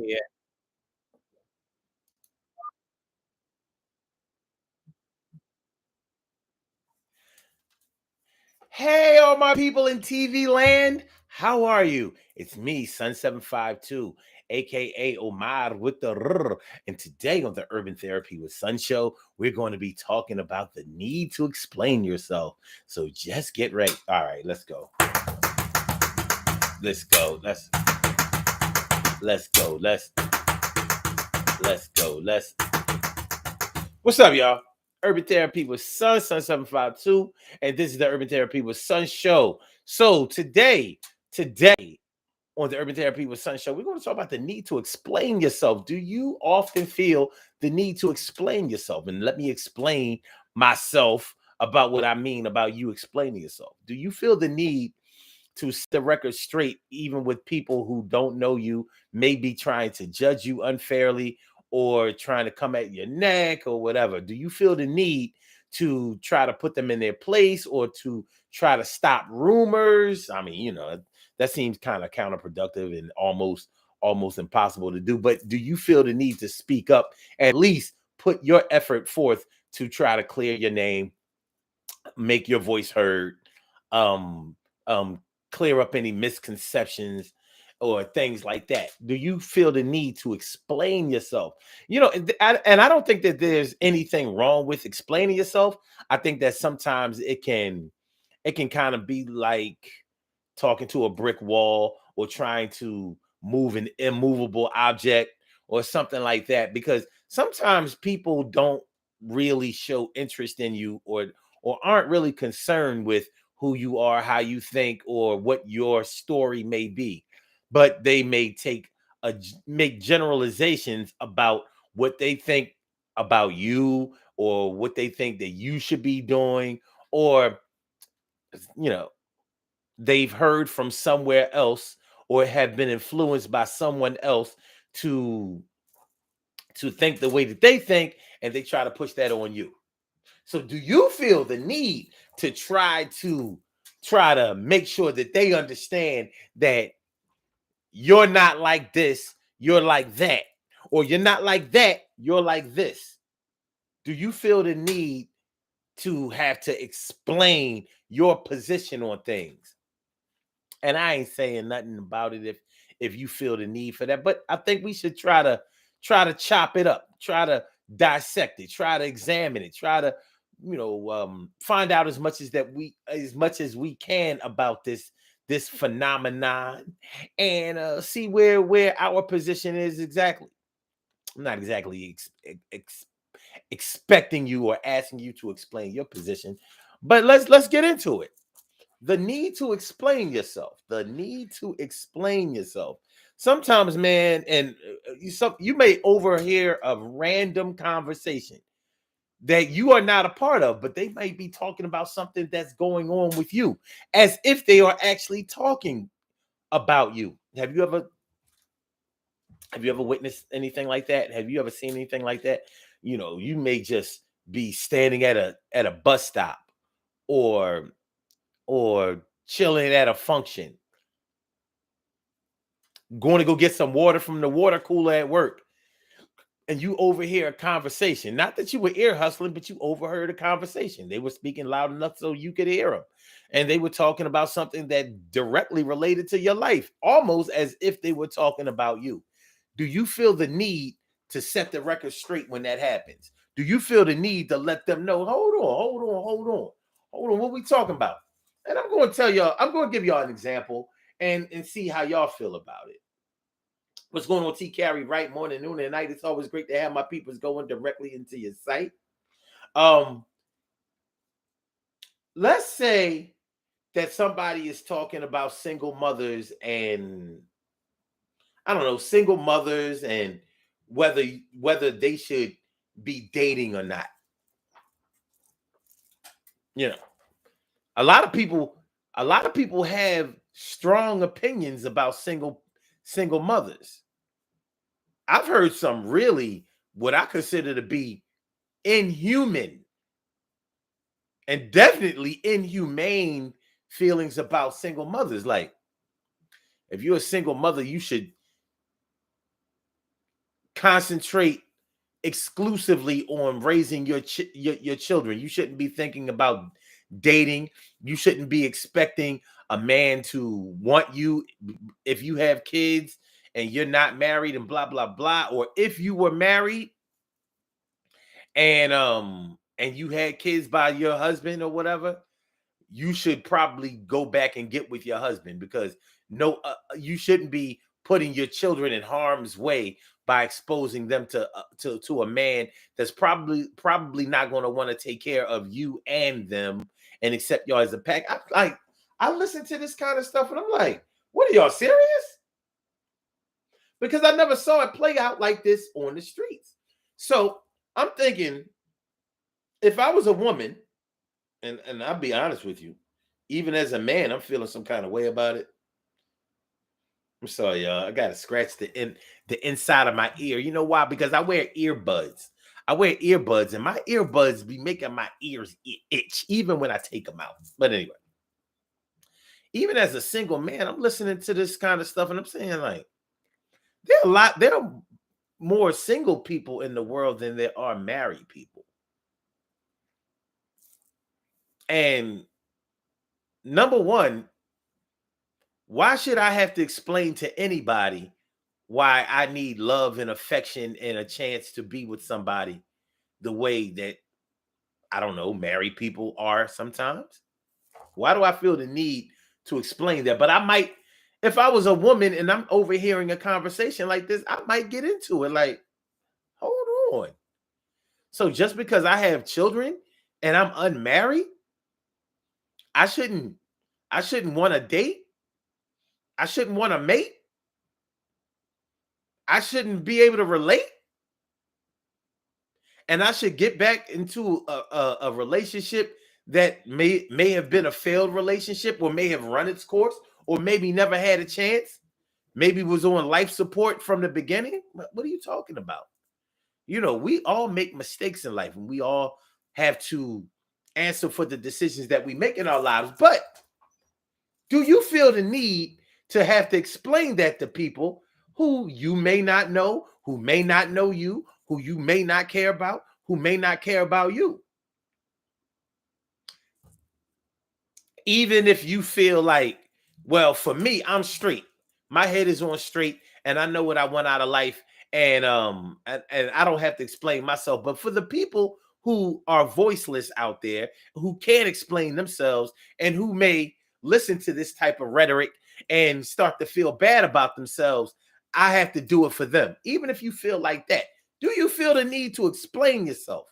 Yeah. Hey, all my people in TV land. How are you? It's me, Sun752, aka Omar with the R. And today on the Urban Therapy with Sun show, we're going to be talking about the need to explain yourself. So just get ready. All right, let's go. Let's go. Let's go. Let's go. What's up, y'all? Urban Therapy with Sun752, and this is the Urban Therapy with Sun show. So today on the Urban Therapy with Sun show, we're going to talk about the need to explain yourself. Do you often feel the need to explain yourself? And let me explain myself about what I mean about you explaining yourself. Do you feel the need to set the record straight, even with people who don't know you, may be trying to judge you unfairly or trying to come at your neck or whatever? Do you feel the need to try to put them in their place or to try to stop rumors? I mean, that seems kind of counterproductive and almost impossible to do. But do you feel the need to speak up, at least put your effort forth to try to clear your name, make your voice heard, um, um, clear up any misconceptions or things like that? Do you feel the need to explain yourself? And I don't think that there's anything wrong with explaining yourself. I think that sometimes it can kind of be like talking to a brick wall or trying to move an immovable object or something like that, because sometimes people don't really show interest in you or aren't really concerned with who you are, how you think, or what your story may be, but they may make generalizations about what they think about you or what they think that you should be doing, or you know they've heard from somewhere else or have been influenced by someone else to think the way that they think, and they try to push that on you. So do you feel the need to try to make sure that they understand that you're not like this, you're like that, or you're not like that, you're like this? Do you feel the need to have to explain your position on things? And I ain't saying nothing about it if you feel the need for that, but I think we should try to chop it up, try to dissect it, try to examine it, try to find out as much as we can about this phenomenon, and see where our position is exactly. I'm not exactly expecting you or asking you to explain your position, but let's get into it. The need to explain yourself, the need to explain yourself. Sometimes, man, and you may overhear a random conversation that you are not a part of, but they might be talking about something that's going on with you, as if they are actually talking about you. Have you ever witnessed anything like that? Have you ever seen anything like that? You may just be standing at a bus stop, or chilling at a function, going to go get some water from the water cooler at work, and you overhear a conversation. Not that you were ear hustling, but you overheard a conversation. They were speaking loud enough so you could hear them. And they were talking about something that directly related to your life, almost as if they were talking about you. Do you feel the need to set the record straight when that happens? Do you feel the need to let them know, hold on, what we talking about? And I'm going to tell y'all, I'm going to give y'all an example and see how y'all feel about it. What's going on, T Carry? Right, morning, noon, and night. It's always great to have my peoples going directly into your site. Um, let's say that somebody is talking about single mothers, and I don't know, single mothers, and whether they should be dating or not. You know, a lot of people, a lot of people have strong opinions about single mothers. I've heard some really what I consider to be inhuman and definitely inhumane feelings about single mothers. Like, if you're a single mother, you should concentrate exclusively on raising your children. You shouldn't be thinking about dating. You shouldn't be expecting a man to want you if you have kids and you're not married and blah blah blah. Or if you were married and you had kids by your husband or whatever, you should probably go back and get with your husband, because no, you shouldn't be putting your children in harm's way by exposing them to a man that's probably not going to want to take care of you and them and accept y'all as a pack. I listen to this kind of stuff and I'm like, what are y'all serious? Because I never saw it play out like this on the streets. So I'm thinking, if I was a woman, and I'll be honest with you, even as a man, I'm feeling some kind of way about it. I'm sorry, y'all. I gotta scratch the inside of my ear. You know why? Because I wear earbuds. I wear earbuds, and my earbuds be making my ears itch, even when I take them out. But anyway, even as a single man, I'm listening to this kind of stuff, and I'm saying, like, there are more single people in the world than there are married people. And number one, why should I have to explain to anybody why I need love and affection and a chance to be with somebody the way that, I don't know, married people are sometimes? Why do I feel the need to explain that? But I might, if I was a woman and I'm overhearing a conversation like this, I might get into it like, hold on. So just because I have children and I'm unmarried, I shouldn't want to date? I shouldn't want to mate? I shouldn't be able to relate? And I should get back into a relationship that may have been a failed relationship, or may have run its course, or maybe never had a chance, maybe was on life support from the beginning? What are you talking about? You know, we all make mistakes in life, and we all have to answer for the decisions that we make in our lives. But do you feel the need to have to explain that to people who you may not know, who may not know you, who you may not care about, who may not care about you? Even if you feel like, well, for me, I'm straight. My head is on straight, and I know what I want out of life, and I don't have to explain myself. But for the people who are voiceless out there, who can't explain themselves, and who may listen to this type of rhetoric and start to feel bad about themselves, I have to do it for them. Even if you feel like that, do you feel the need to explain yourself?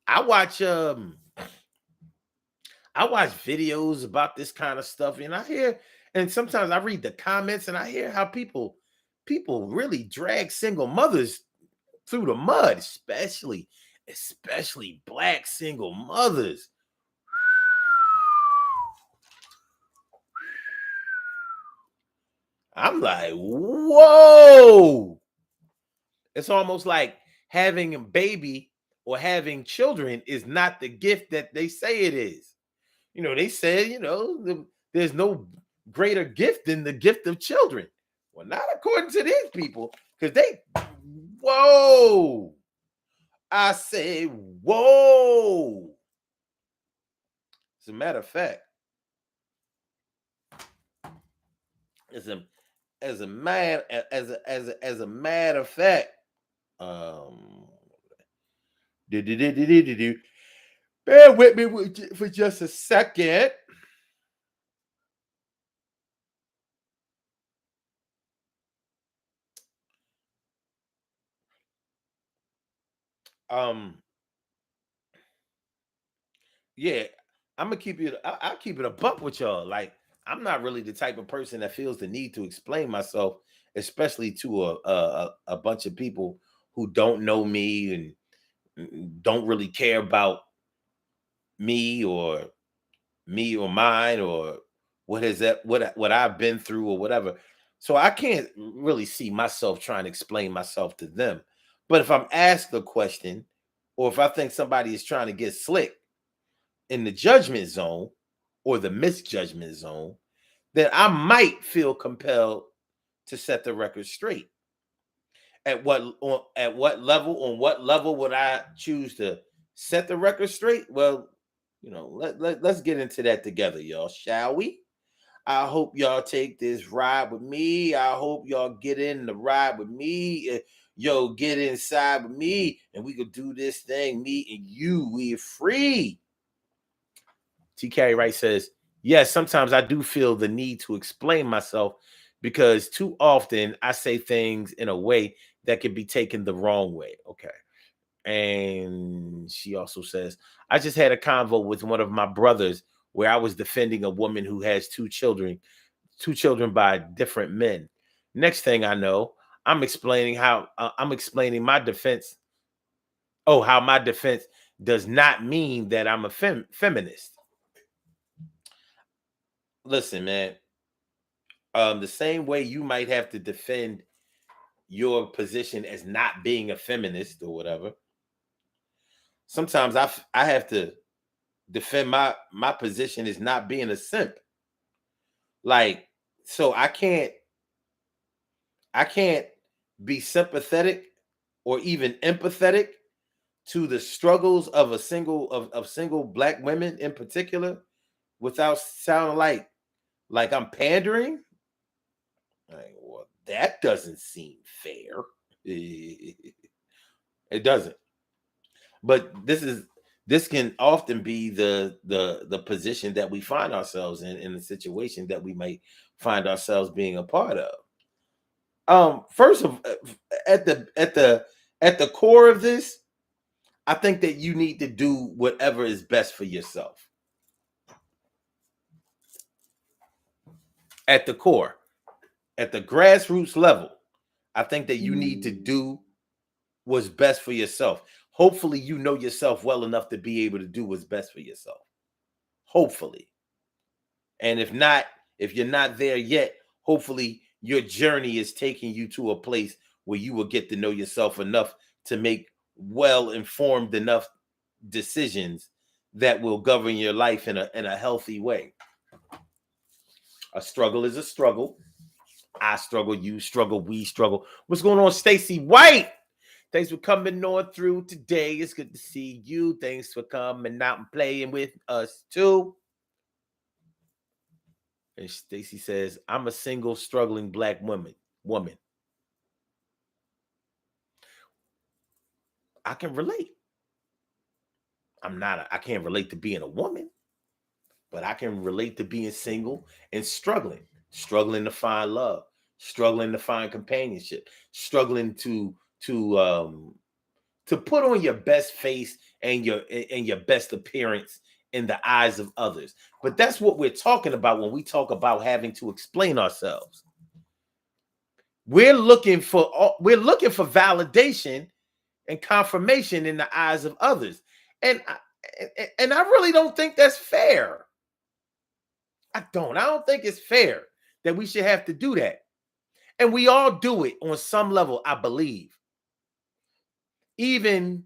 I watch I watch videos about this kind of stuff, and I hear, and sometimes I read the comments, and I hear how people really drag single mothers through the mud, especially black single mothers. I'm like, whoa. It's almost like having a baby or having children is not the gift that they say it is. You know, they said, there's no greater gift than the gift of children. Well, not according to these people, because whoa. I say, whoa. As a matter of fact, as a as a matter of fact, um, bear with me for just a second. Um, yeah, I'm gonna keep it. I'll keep it a buck with y'all. Like, I'm not really the type of person that feels the need to explain myself, especially to a bunch of people who don't know me and don't really care about me or mine, or what I've been through or whatever. So I can't really see myself trying to explain myself to them. But if I'm asked a question, or if I think somebody is trying to get slick in the judgment zone or the misjudgment zone, then I might feel compelled to set the record straight. On what level would I choose to set the record straight? Well, let's get into that together, y'all, shall we? I hope y'all take this ride with me. I hope y'all get in the ride with me. Yo, get inside with me, and we could do this thing. Me and you, we're free. T. Carey Wright says, yes, sometimes I do feel the need to explain myself because too often I say things in a way that can be taken the wrong way. Okay. And she also says, I just had a convo with one of my brothers where I was defending a woman who has two children by different men. Next thing I know, I'm explaining my defense. Oh, how my defense does not mean that I'm a feminist. Listen, man. The same way you might have to defend your position as not being a feminist or whatever. Sometimes I have to defend my position as not being a simp. Like, so I can't be sympathetic or even empathetic to the struggles of single black women in particular without sounding like I'm pandering. Like, well, that doesn't seem fair. It doesn't. But this can often be the position that we find ourselves in the situation that we might find ourselves being a part of. First of at the core of this, I think that you need to do whatever is best for yourself. At the core, at the grassroots level, I think that you need to do what's best for yourself. Hopefully, you know yourself well enough to be able to do what's best for yourself. Hopefully. And if you're not there yet, hopefully your journey is taking you to a place where you will get to know yourself enough to make well-informed enough decisions that will govern your life in a healthy way. A struggle is a struggle. I struggle, you struggle, we struggle. What's going on, Stacy White? Thanks for coming on through today. It's good to see you. Thanks for coming out and playing with us too. And Stacy says, I'm a single, struggling black woman. I can relate. I can't relate to being a woman, but I can relate to being single and struggling to find love, struggling to find companionship, struggling to put on your best face and your best appearance in the eyes of others. But that's what we're talking about when we talk about having to explain ourselves. We're looking for validation and confirmation in the eyes of others. And I really don't think that's fair. I don't think it's fair that we should have to do that. And we all do it on some level, I believe. Even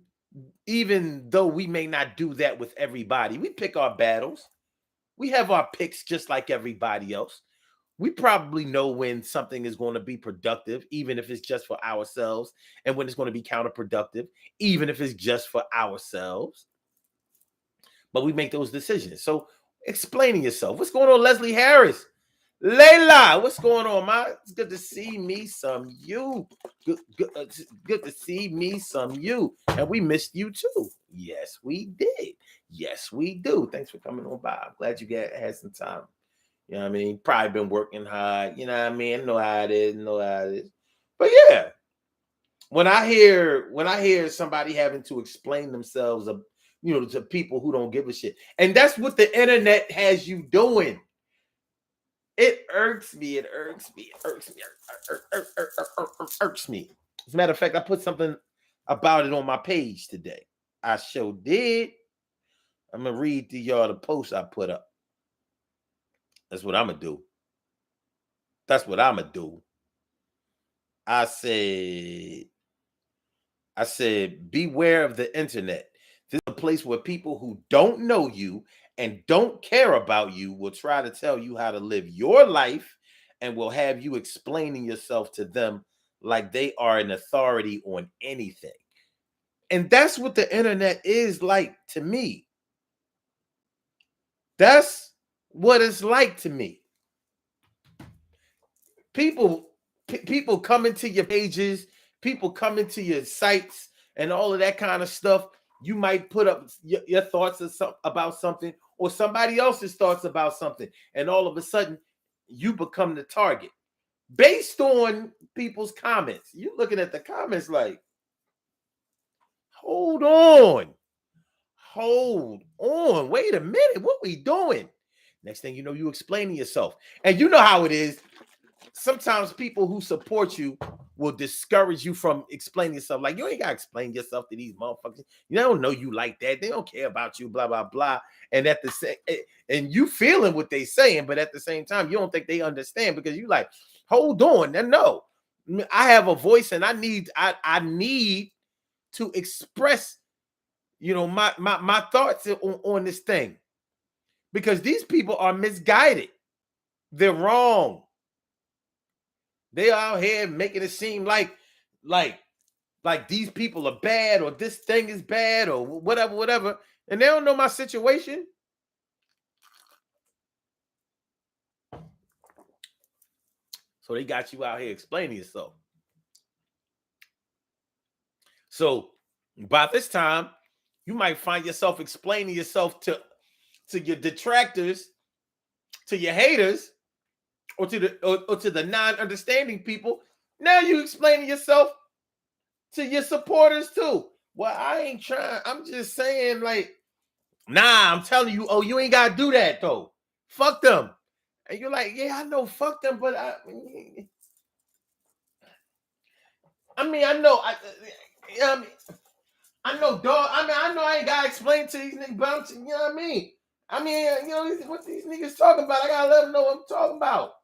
though we may not do that with everybody, we pick our battles. We have our picks just like everybody else. We probably know when something is going to be productive, even if it's just for ourselves, and when it's going to be counterproductive, even if it's just for ourselves. But we make those decisions. So explaining yourself. What's going on, Leslie Harris? Layla, what's going on, ma? It's good to see me some you. Good to see me some you. And we missed you too. Yes, we did. Yes, we do. Thanks for coming on by. I'm glad you had some time. You know what I mean? Probably been working hard. You know what I mean? I know how it is. But yeah, when I hear somebody having to explain themselves, to people who don't give a shit, and that's what the internet has you doing. It irks me. It irks me. Irks me. As a matter of fact, I put something about it on my page today. I sure did. I'm gonna read to y'all the post I put up. That's what I'm gonna do. I said, beware of the internet. This is a place where people who don't know you and don't care about you will try to tell you how to live your life and will have you explaining yourself to them like they are an authority on anything. And that's what the internet is like to me. That's what it's like to me. People come into your pages, people come into your sites and all of that kind of stuff. You might put up your thoughts about something, or somebody else's thoughts about something, and all of a sudden you become the target based on people's comments. You're looking at the comments like, hold on, wait a minute, what we doing? Next thing you know, you explaining yourself. And you know how it is. Sometimes people who support you will discourage you from explaining yourself. Like, you ain't got to explain yourself to these motherfuckers. You don't know you like that. They don't care about you, blah, blah, blah. And at the same, and you feeling what they saying, but at the same time, you don't think they understand, because you like, hold on. And no, I have a voice, and I need to express, my thoughts on this thing, because these people are misguided. They're wrong. They out here making it seem like these people are bad, or this thing is bad, or whatever. And they don't know my situation. So they got you out here explaining yourself. So by this time, you might find yourself explaining yourself to your detractors, to your haters, or to the non-understanding people. Now you explaining yourself to your supporters too. Well, I ain't trying. I'm just saying, like, nah, I'm telling you, oh, you ain't gotta do that though. Fuck them. And you're like, yeah, I know, fuck them, but I know, I know, dog. I know I ain't gotta explain to these niggas, but you know what I mean? What these niggas talking about, I gotta let them know what I'm talking about.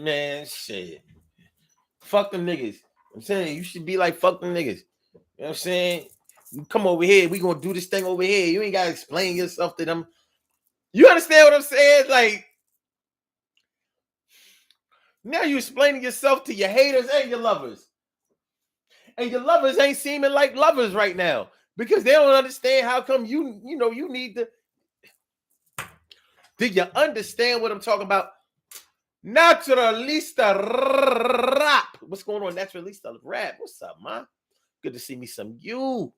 Man, shit. Fuck them niggas. I'm saying, you should be like, fuck them niggas. You know what I'm saying? You come over here, we gonna do this thing over here. You ain't gotta explain yourself to them. You understand what I'm saying? Like, now you explaining yourself to your haters and your lovers. And your lovers ain't seeming like lovers right now, because they don't understand how come you need to. Do you understand what I'm talking about? Naturalista rap. What's going on, Naturalista rap? What's up, man? Good to see me some you.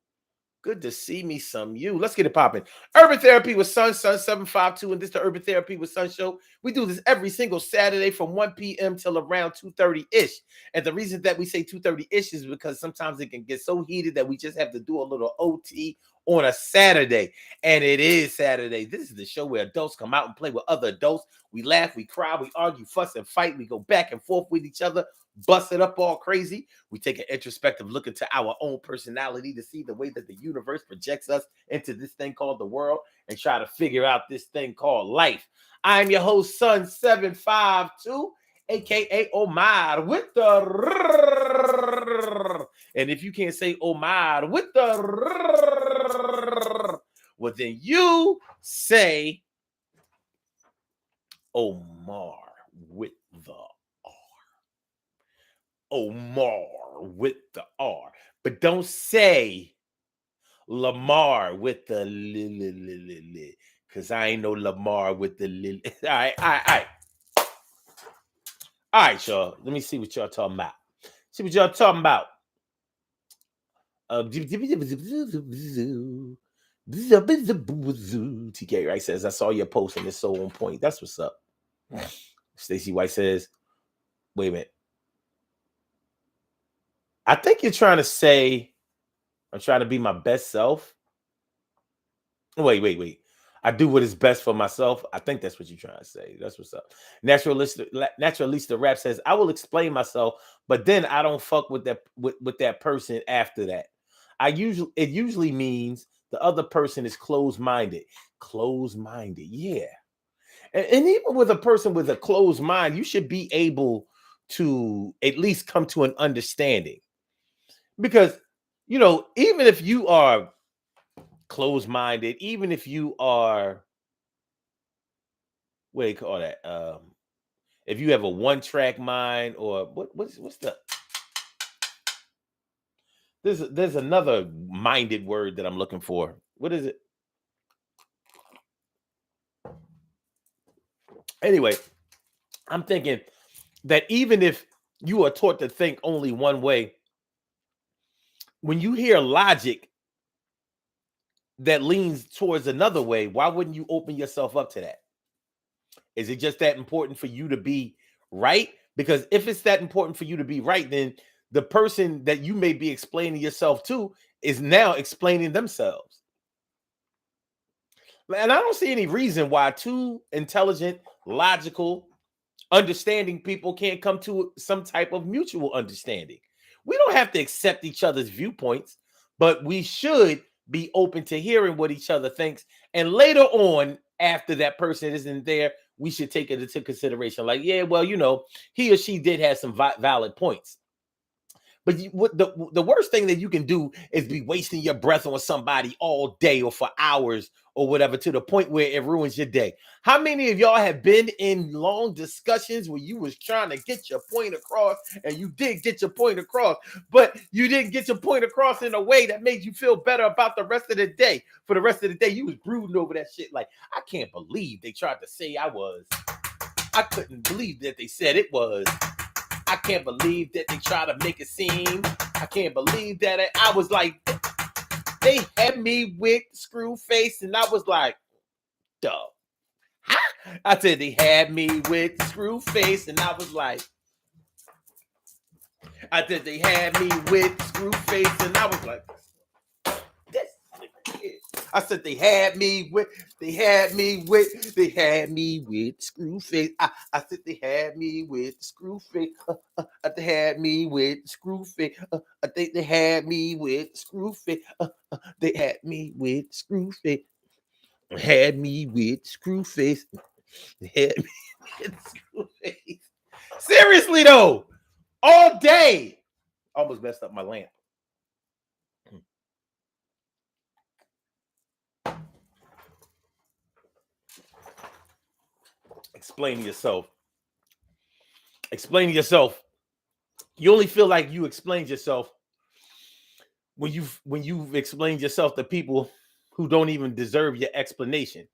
Good to see me some you. Let's get it popping. Urban Therapy with Sun 752, and this is the Urban Therapy with Sun show. We do this every single Saturday from 1 p.m. till around 2:30-ish. And the reason that we say 2:30-ish is because sometimes it can get so heated that we just have to do a little OT on a Saturday. And it is Saturday. This is the show where adults come out and play with other adults. We laugh, we cry, we argue, fuss, and fight. We go back and forth with each other, bust it up all crazy. We take an introspective look into our own personality to see the way that the universe projects us into this thing called the world, and try to figure out this thing called life. I'm your host, Sun 752, aka Omar with the. And if you can't say Omar with the, well, then you say Omar with the Omar with the R. But don't say Lamar with the li, because I ain't no Lamar with the li. All right. All right, y'all. Let me see what y'all talking about. TK Wright says, I saw your post and it's so on point. That's what's up. Stacey White says, wait a minute. I think you're trying to say I'm trying to be my best self. Wait. I do what is best for myself. I think that's what you're trying to say. That's what's up. Naturalista Rap says, I will explain myself, but then I don't fuck with that person after that. It usually means the other person is closed-minded. Closed-minded, yeah. And even with a person with a closed mind, you should be able to at least come to an understanding. Because, even if you are closed-minded, even if you are, what do you call that? If you have a one-track mind, or what's the there's another minded word that I'm looking for. What is it? Anyway, I'm thinking that even if you are taught to think only one way, when you hear logic that leans towards another way, why wouldn't you open yourself up to that? Is it just that important for you to be right? Because if it's that important for you to be right, then the person that you may be explaining yourself to is now explaining themselves. And I don't see any reason why two intelligent, logical, understanding people can't come to some type of mutual understanding. We don't have to accept each other's viewpoints, but we should be open to hearing what each other thinks. And later on, after that person isn't there, we should take it into consideration. Like, yeah, well, he or she did have some valid points. But what the worst thing that you can do is be wasting your breath on somebody all day or for hours or whatever, to the point where it ruins your day. How many of y'all have been in long discussions where you was trying to get your point across, and you did get your point across, but you didn't get your point across in a way that made you feel better about the rest of the day? For the rest of the day, you was brooding over that shit. Like, I can't believe they tried to say I was. I couldn't believe that they said it was. I can't believe that they try to make it seem. I can't believe that I was like, they had me with screw face, and I was like, duh. Huh? I said they had me with screw face, and I was like, they had me with screw face, and I was like, this. I said they had me with screw face. I said they had me with screw face. They had me with screw face. I think they had me with screw face. They had me with screw face. Had me with screw face. Had me with screw face. Seriously though, all day. Almost messed up my lamp. Explaining yourself. Explaining yourself. You only feel like you explained yourself when you've explained yourself to people who don't even deserve your explanation.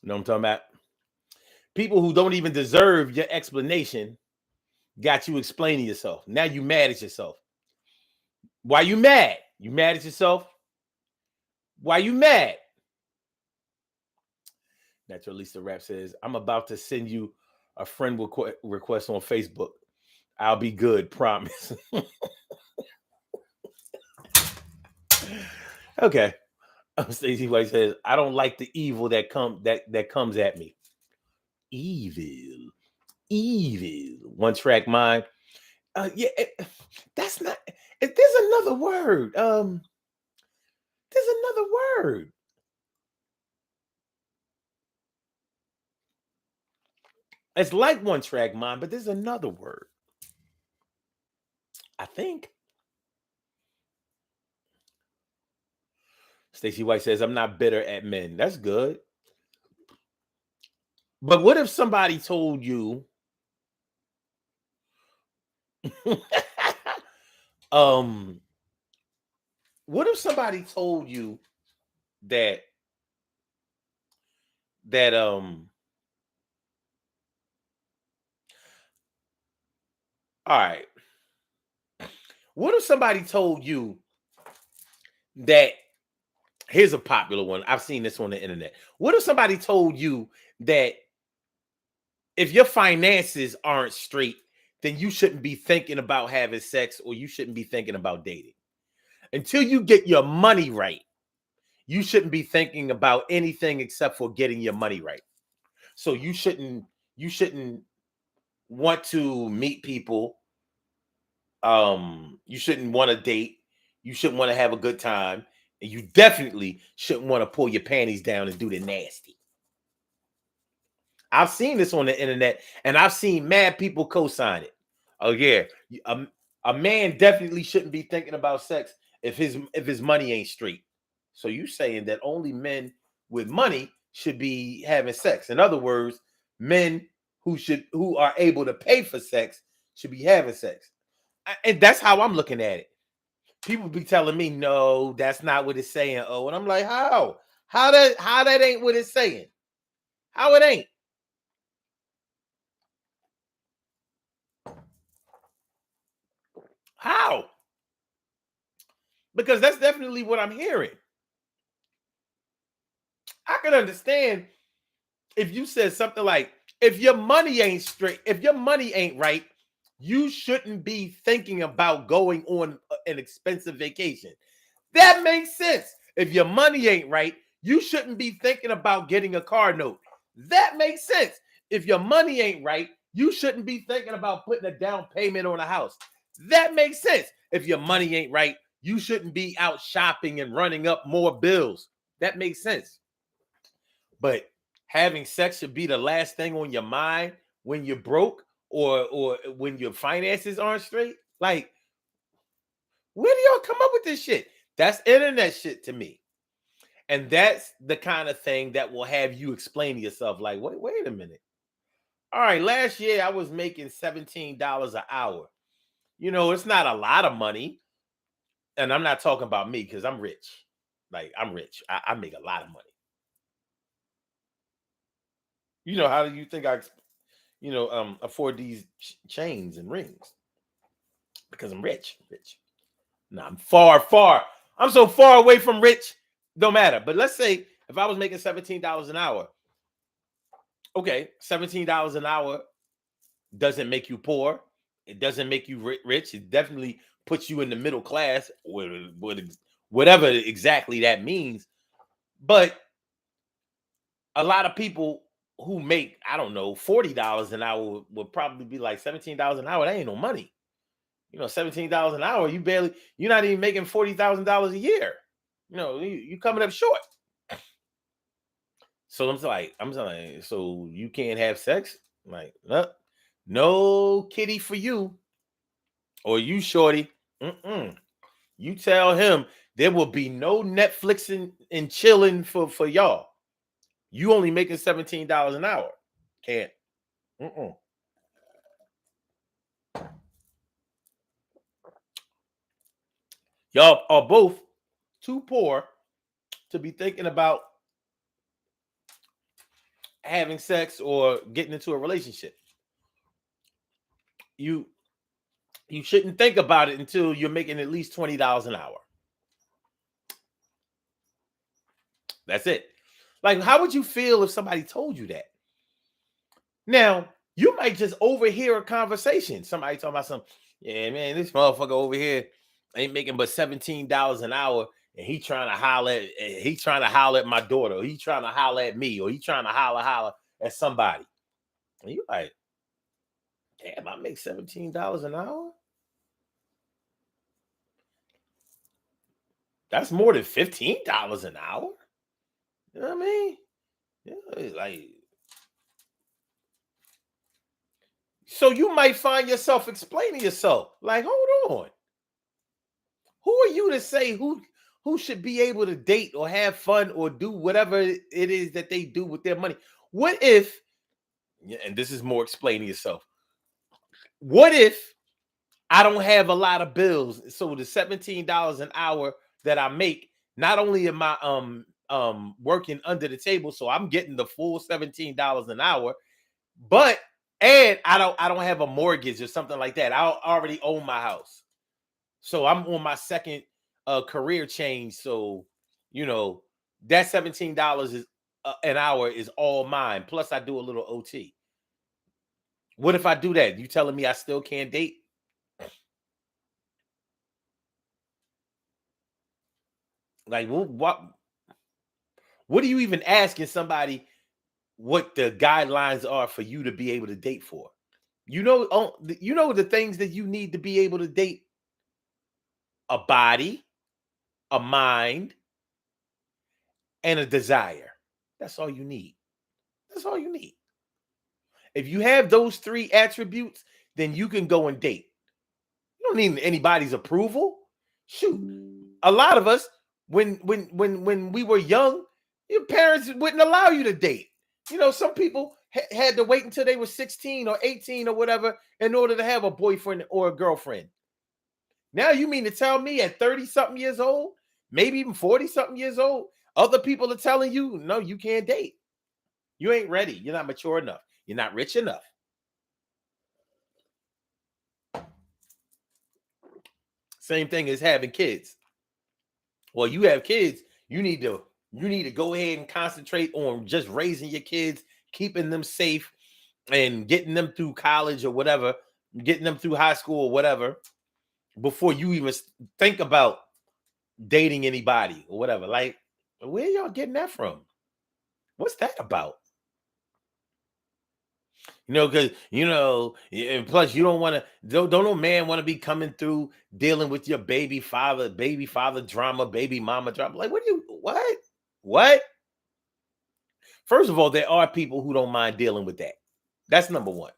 You know what I'm talking about? People who don't even deserve your explanation got you explaining yourself. Now you mad at yourself. Why you mad? You mad at yourself? Why you mad? Natural Lisa Rap says, I'm about to send you a friend request on Facebook. I'll be good, promise. Okay. Stacey White says, I don't like the evil that comes at me. Evil. One track mind. Yeah, that's not. There's another word. There's another word. It's like one track mind, but there's another word. I think. Stacey White says, I'm not bitter at men. That's good. But what if somebody told you what if somebody told you that all right. What if somebody told you that, here's a popular one. I've seen this on the internet. What if somebody told you that if your finances aren't straight, then you shouldn't be thinking about having sex, or you shouldn't be thinking about dating? Until you get your money right, you shouldn't be thinking about anything except for getting your money right. So you shouldn't want to meet people. You shouldn't want to date. You shouldn't want to have a good time. And you definitely shouldn't want to pull your panties down and do the nasty. I've seen this on the internet, and I've seen mad people co-sign it. Oh yeah, a man definitely shouldn't be thinking about sex if his money ain't straight. So you saying that only men with money should be having sex? In other words, men who are able to pay for sex should be having sex. And that's how I'm looking at it. People be telling me, no, that's not what it's saying. Oh, and I'm like, how? How that ain't what it's saying? How it ain't? How? Because that's definitely what I'm hearing. I can understand if you said something like, if your money ain't straight, if your money ain't right, you shouldn't be thinking about going on an expensive vacation. That makes sense. If your money ain't right, you shouldn't be thinking about getting a car note. That makes sense. If your money ain't right, you shouldn't be thinking about putting a down payment on a house. That makes sense. If your money ain't right, you shouldn't be out shopping and running up more bills. That makes sense. But having sex should be the last thing on your mind when you're broke or when your finances aren't straight. Like, where do y'all come up with this shit? That's internet shit to me. And that's the kind of thing that will have you explain to yourself, like, wait a minute. All right, last year I was making $17 an hour. It's not a lot of money. And I'm not talking about me because I'm rich. Like, I'm rich. I make a lot of money. How do you think I afford these chains and rings? Because I'm rich. No, I'm far. I'm so far away from rich. Don't matter. But let's say if I was making $17 an hour, okay, $17 an hour doesn't make you poor. It doesn't make you rich. It definitely puts you in the middle class, whatever exactly that means. But a lot of people who make, I don't know, $40 an hour would probably be like $17 an hour. That ain't no money. $17 an hour, you're not even making $40,000 a year. You coming up short. So I'm like, so you can't have sex? Like, no kitty for you. Or you, shorty. You tell him there will be no Netflixing and chilling for y'all. You only making $17 an hour. Can't. Y'all are both too poor to be thinking about having sex or getting into a relationship. You shouldn't think about it until you're making at least $20 an hour. That's it. Like, how would you feel if somebody told you that? Now, you might just overhear a conversation. Somebody talking about something. Yeah, man, this motherfucker over here ain't making but $17 an hour, and he trying to holler at my daughter, or he trying to holler at me, or he trying to holler at somebody. And you like, damn, I make $17 an hour. That's more than $15 an hour. You know what I mean? Yeah, like, so you might find yourself explaining yourself. Like, hold on. Who are you to say who should be able to date or have fun or do whatever it is that they do with their money? What if, and this is more explaining yourself, what if I don't have a lot of bills? So the $17 an hour that I make, not only am I working under the table, so I'm getting the full $17 an hour, but and I don't have a mortgage or something like that. I already own my house. So I'm on my second career change. So, that $17 is an hour is all mine. Plus I do a little OT. What if I do that? You telling me I still can't date? Like, what are you even asking somebody what the guidelines are for you to be able to date for? You know the things that you need to be able to date: a body, a mind, and a desire. That's all you need. That's all you need. If you have those three attributes, then you can go and date. You don't need anybody's approval. Shoot, a lot of us, when we were young, your parents wouldn't allow you to date. Some people had to wait until they were 16 or 18 or whatever in order to have a boyfriend or a girlfriend. Now you mean to tell me at 30 something years old, maybe even 40 something years old, other people are telling you, no, you can't date. You ain't ready. You're not mature enough. You're not rich enough. Same thing as having kids. Well, you have kids, you need to go ahead and concentrate on just raising your kids, keeping them safe, and getting them through college or whatever, getting them through high school or whatever, before you even think about dating anybody or whatever. Like, where y'all getting that from? What's that about? Because and plus you don't want to. Don't no man want to be coming through dealing with your baby father drama, baby mama drama. Like, what? First of all, there are people who don't mind dealing with that. That's number one.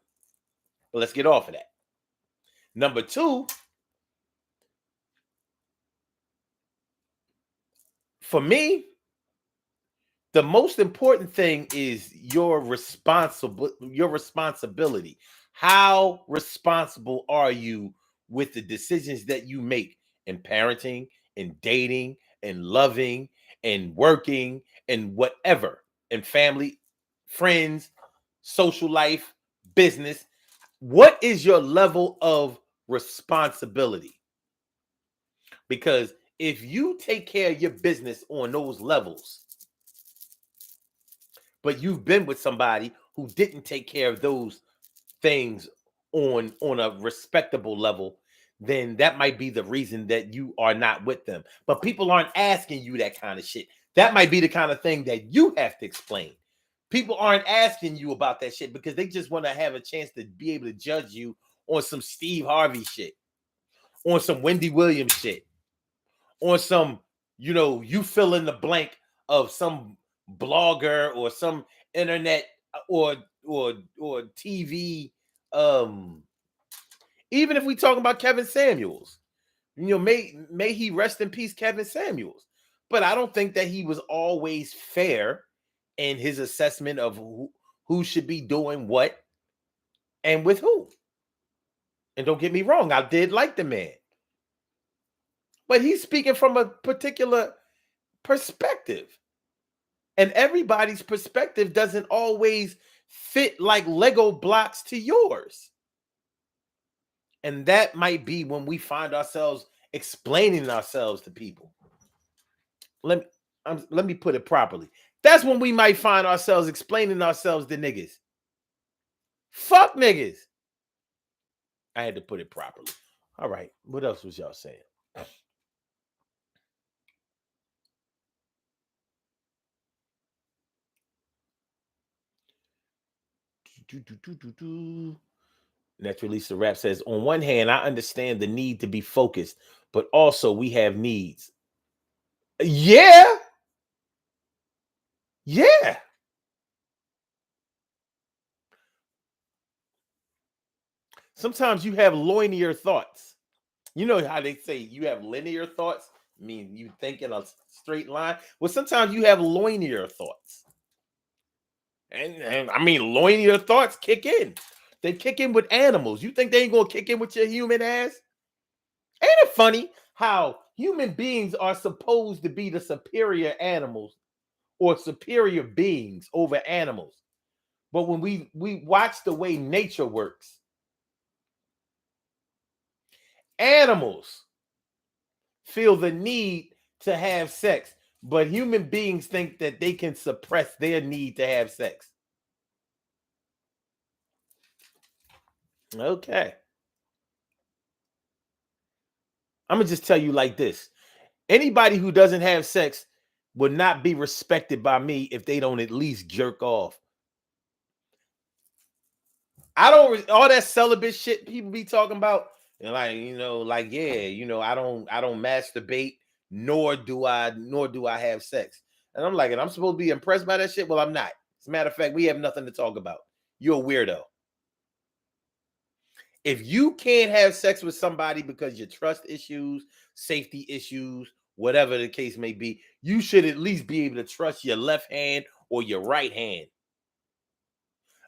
But let's get off of that. Number two, for me, the most important thing is your responsibility. How responsible are you with the decisions that you make in parenting, in dating, in loving, in working, and whatever, in family, friends, social life, business? What is your level of responsibility? Because if you take care of your business on those levels, but you've been with somebody who didn't take care of those things on a respectable level, then that might be the reason that you are not with them. But people aren't asking you that kind of shit. That might be the kind of thing that you have to explain. People aren't asking you about that shit because they just want to have a chance to be able to judge you on some Steve Harvey shit, on some Wendy Williams shit, on some, you fill in the blank of some blogger or some internet or or TV. Even if we talk about Kevin Samuels, may he rest in peace, Kevin Samuels. But I don't think that he was always fair in his assessment of who should be doing what and with who. And don't get me wrong, I did like the man. But he's speaking from a particular perspective. And everybody's perspective doesn't always fit like Lego blocks to yours. And that might be when we find ourselves explaining ourselves to people. Let me put it properly. That's when we might find ourselves explaining ourselves to niggas. Fuck niggas. I had to put it properly. All right. What else was y'all saying? Next release the rap says, on one hand, I understand the need to be focused, but also we have needs. Yeah. Yeah. Sometimes you have linear thoughts. You know how they say you have linear thoughts? I mean, you think in a straight line. Well, sometimes you have linear thoughts. And I mean, linear thoughts kick in. They kick in with animals. You think they ain't gonna kick in with your human ass? Ain't it funny how human beings are supposed to be the superior animals or superior beings over animals? But when we watch the way nature works, animals feel the need to have sex, but human beings think that they can suppress their need to have sex. Okay. I'm going to just tell you like this. Anybody who doesn't have sex will not be respected by me if they don't at least jerk off. I don't all that celibate shit people be talking about. And I don't masturbate, nor do I have sex. And I'm like, and I'm supposed to be impressed by that shit. Well, I'm not. As a matter of fact, we have nothing to talk about. You're a weirdo. If you can't have sex with somebody because your trust issues, safety issues, whatever the case may be, you should at least be able to trust your left hand or your right hand.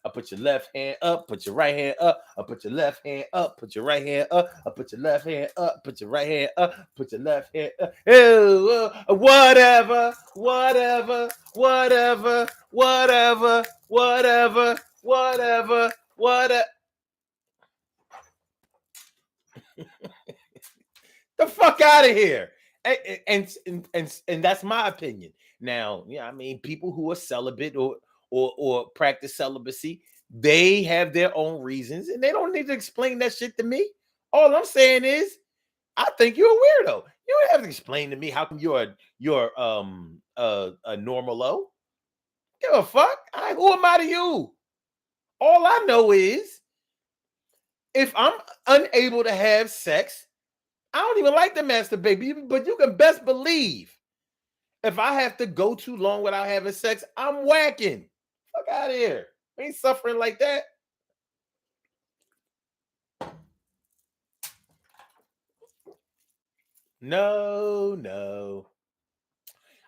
I put your left hand up, put your right hand up, I put your left hand up, put your right hand up, I put your left hand up, put your right hand up, put your left hand up. Ew, whatever, whatever, whatever, whatever, whatever, whatever, whatever. The fuck out of here. And that's my opinion. Now, yeah, I mean, people who are celibate or practice celibacy, they have their own reasons, and they don't need to explain that shit to me. All I'm saying is, I think you're a weirdo. You don't have to explain to me how come you're a normal low. Give a fuck. Who am I to you? All I know is, if I'm unable to have sex, I don't even like to masturbate, but you can best believe if I have to go too long without having sex, I'm whacking. Fuck out of here. I ain't suffering like that. No, no.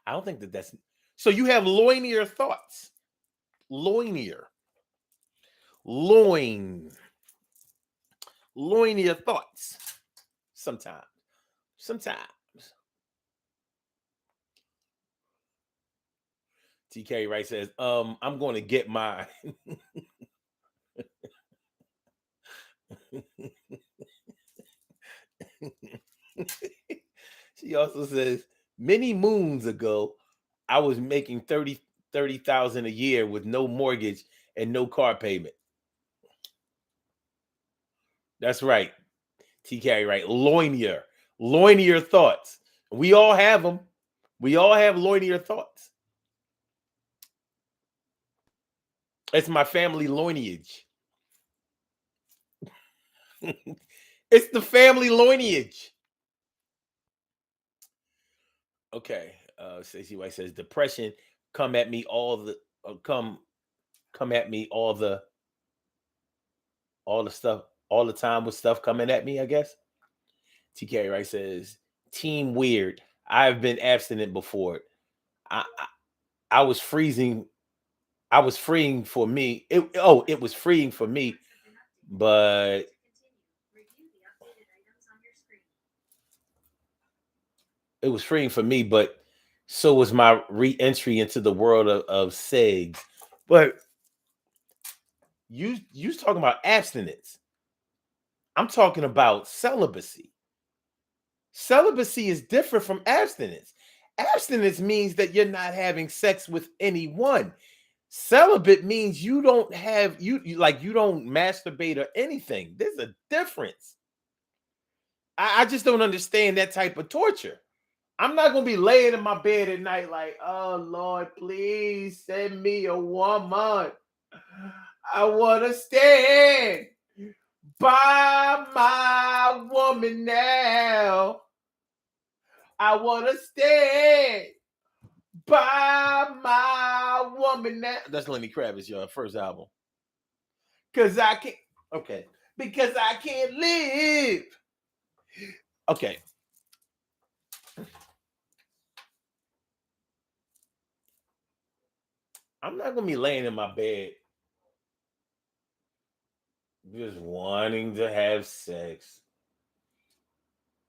I don't think that's. So you have loinier thoughts. Loinier. Loin. Loinier thoughts. Sometimes. Sometimes. TK Wright says, I'm going to get mine. She also says, many moons ago, I was making 30,000 a year with no mortgage and no car payment. That's right. TK, right? Loinier thoughts. We all have them. We all have loinier thoughts. It's my family lineage. It's the family lineage. Okay. Stacey White says depression come at me all the come at me all the stuff all the time with stuff coming at me, I guess. TK Wright says team weird. I've been abstinent before. I was freezing. I was freeing for me. It was freeing for me, but it was freeing for me, but so was my re-entry into the world of segs. But you talking about abstinence. I'm talking about celibacy. Celibacy is different from abstinence. Abstinence means that you're not having sex with anyone. Celibate means you don't have you don't masturbate or anything. There's a difference. I just don't understand that type of torture. I'm not gonna be laying in my bed at night like, oh Lord, please send me a woman. I wanna stand by my woman now. I wanna stand by my woman now. That's Lenny Kravitz, your first album. Cause I can't. Okay. Because I can't live. Okay. I'm not gonna be laying in my bed just wanting to have sex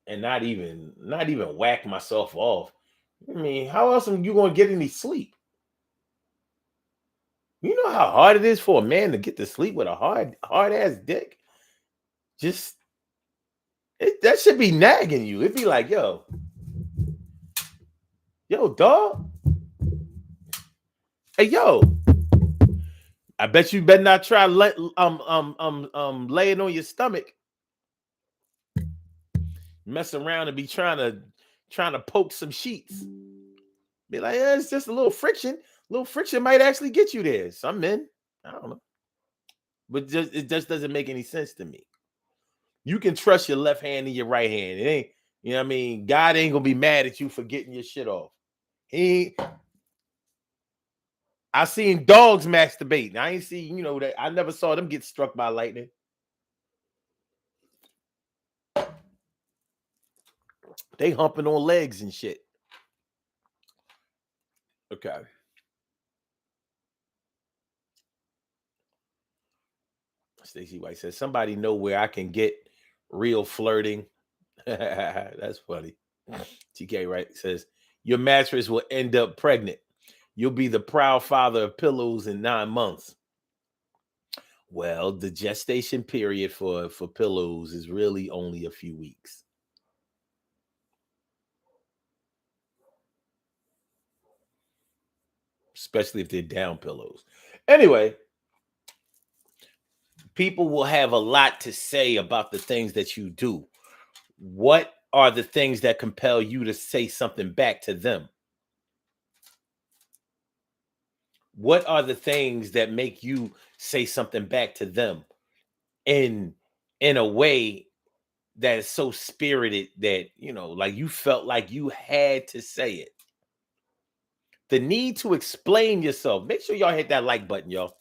and not even whack myself off. I mean, how else are you gonna get any sleep? You know how hard it is for a man to get to sleep with a hard ass dick. Just that should be nagging you. It'd be like, yo, dog. Hey, yo. I bet you better not try laying on your stomach, mess around and be trying to poke some sheets. Be like, yeah, it's just a little friction. A little friction might actually get you there. Some men, I don't know, but it just doesn't make any sense to me. You can trust your left hand and your right hand. It ain't, you know what I mean? God ain't gonna be mad at you for getting your shit off. I seen dogs masturbate. I ain't see, that I never saw them get struck by lightning. They humping on legs and shit. Okay. Stacey White says, somebody know where I can get real flirting. That's funny. TK Wright says, your mattress will end up pregnant. You'll be the proud father of pillows in 9 months. Well, the gestation period for pillows is really only a few weeks. Especially if they're down pillows. Anyway, people will have a lot to say about the things that you do. What are the things that compel you to say something back to them? What are the things that make you say something back to them in a way that is so spirited that, like you felt like you had to say it? The need to explain yourself. Make sure y'all hit that like button, y'all.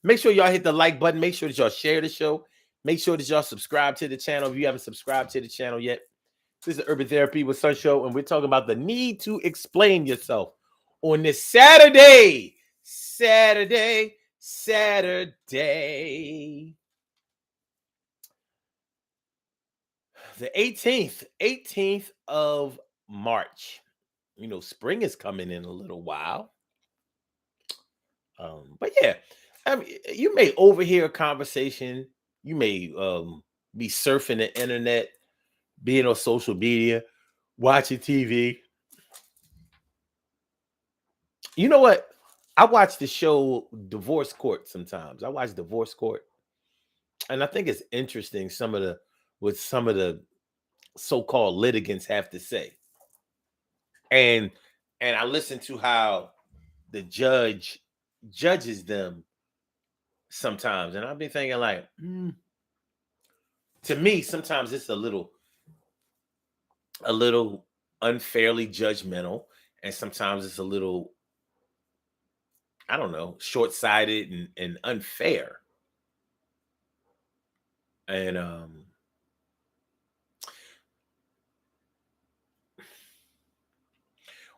Make sure y'all hit the like button. Make sure that y'all share the show. Make sure that y'all subscribe to the channel if you haven't subscribed to the channel yet. This is Urban Therapy with Sun Show, and we're talking about the need to explain yourself on this Saturday. The 18th of March. Spring is coming in a little while. But yeah, I mean, you may overhear a conversation. You may be surfing the internet, being on social media, watching TV. You know what? I watch the show Divorce Court sometimes. I watch Divorce Court, and I think it's interesting what some of the so-called litigants have to say. And I listen to how the judge judges them sometimes, and I've been thinking like, to me, sometimes it's a little unfairly judgmental, and sometimes it's a little, I don't know, short-sighted and unfair. And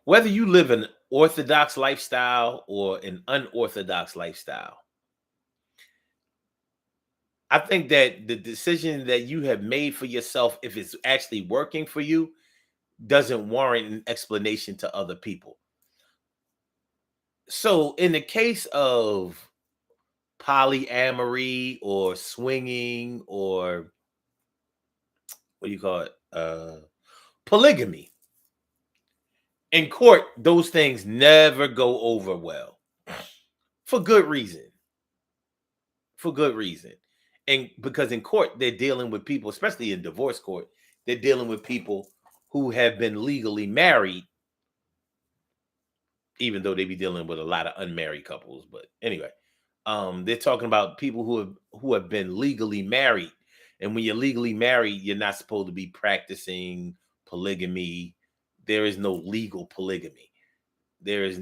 whether you live an orthodox lifestyle or an unorthodox lifestyle, I think that the decision that you have made for yourself, if it's actually working for you, doesn't warrant an explanation to other people. So in the case of polyamory or swinging, or what do you call it? Polygamy. In court, those things never go over well. For good reason. And because in court, they're dealing with people, especially in divorce court, they're dealing with people who have been legally married, even though they be dealing with a lot of unmarried couples. But anyway, they're talking about people who have been legally married. And when you're legally married, you're not supposed to be practicing polygamy. There is no legal polygamy. There is,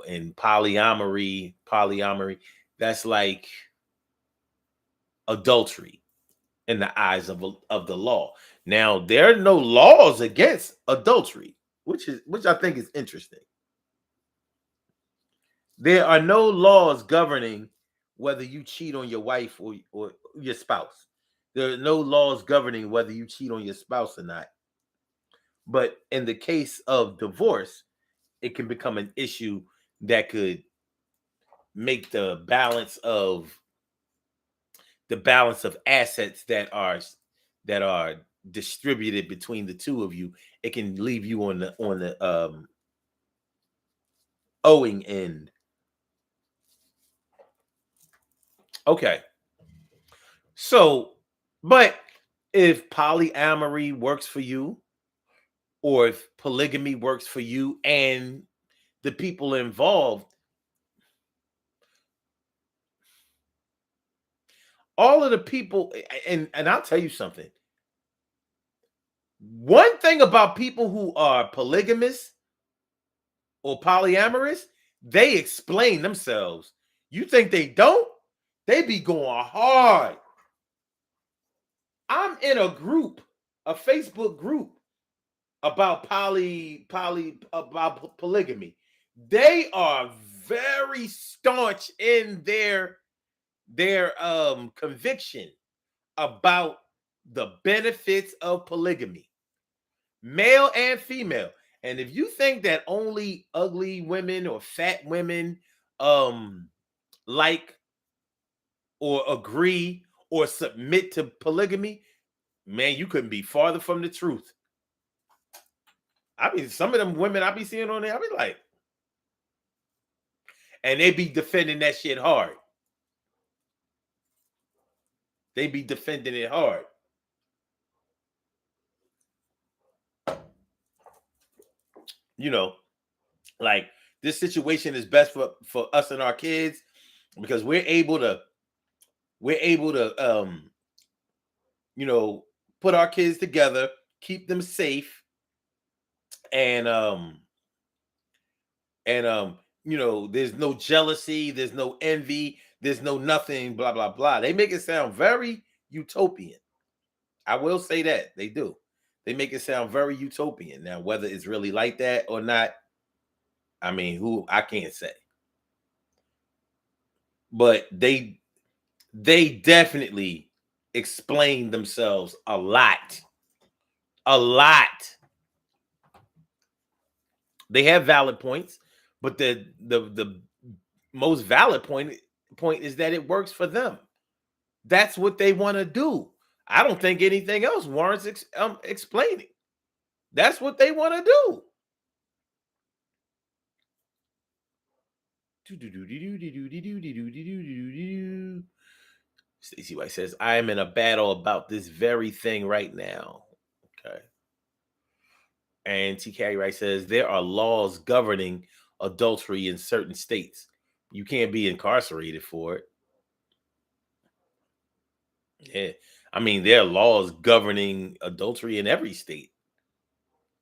in polyamory, that's like adultery in the eyes of the law. Now, there are no laws against adultery, which I think is interesting. There are no laws governing whether you cheat on your wife or your spouse. There are no laws governing whether you cheat on your spouse or not. But in the case of divorce, it can become an issue that could make the balance of assets that are distributed between the two of you. It can leave you on the owing end. Okay. So, but if polyamory works for you, or if polygamy works for you and the people involved, all of the people, and I'll tell you something. One thing about people who are polygamous or polyamorous, they explain themselves. You think they don't? They be going hard. I'm in a Facebook group about about polygamy. They are very staunch in their conviction about the benefits of polygamy, male and female. And if you think that only ugly women or fat women like or agree or submit to polygamy, man, you couldn't be farther from the truth. I mean, some of them women I be seeing on there, I be like, and they be defending that shit hard. They be defending it hard. You know, like this situation is best for us and our kids because we're able to you know, put our kids together, keep them safe, and you know, there's no jealousy, there's no envy, there's no nothing, blah blah blah. They make it sound very utopian. I will say that they do. They make it sound very utopian. Now, whether it's really like that or not, I mean, who I can't say. But they definitely explain themselves a lot. A lot. They have valid points, but the most valid point is that it works for them. That's what they want to do. I don't think anything else warrants explaining. That's what they want to do. Stacey White says, I am in a battle about this very thing right now. Okay. And TK Wright says, there are laws governing adultery in certain states. You can't be incarcerated for it. Yeah. I mean, there are laws governing adultery in every state.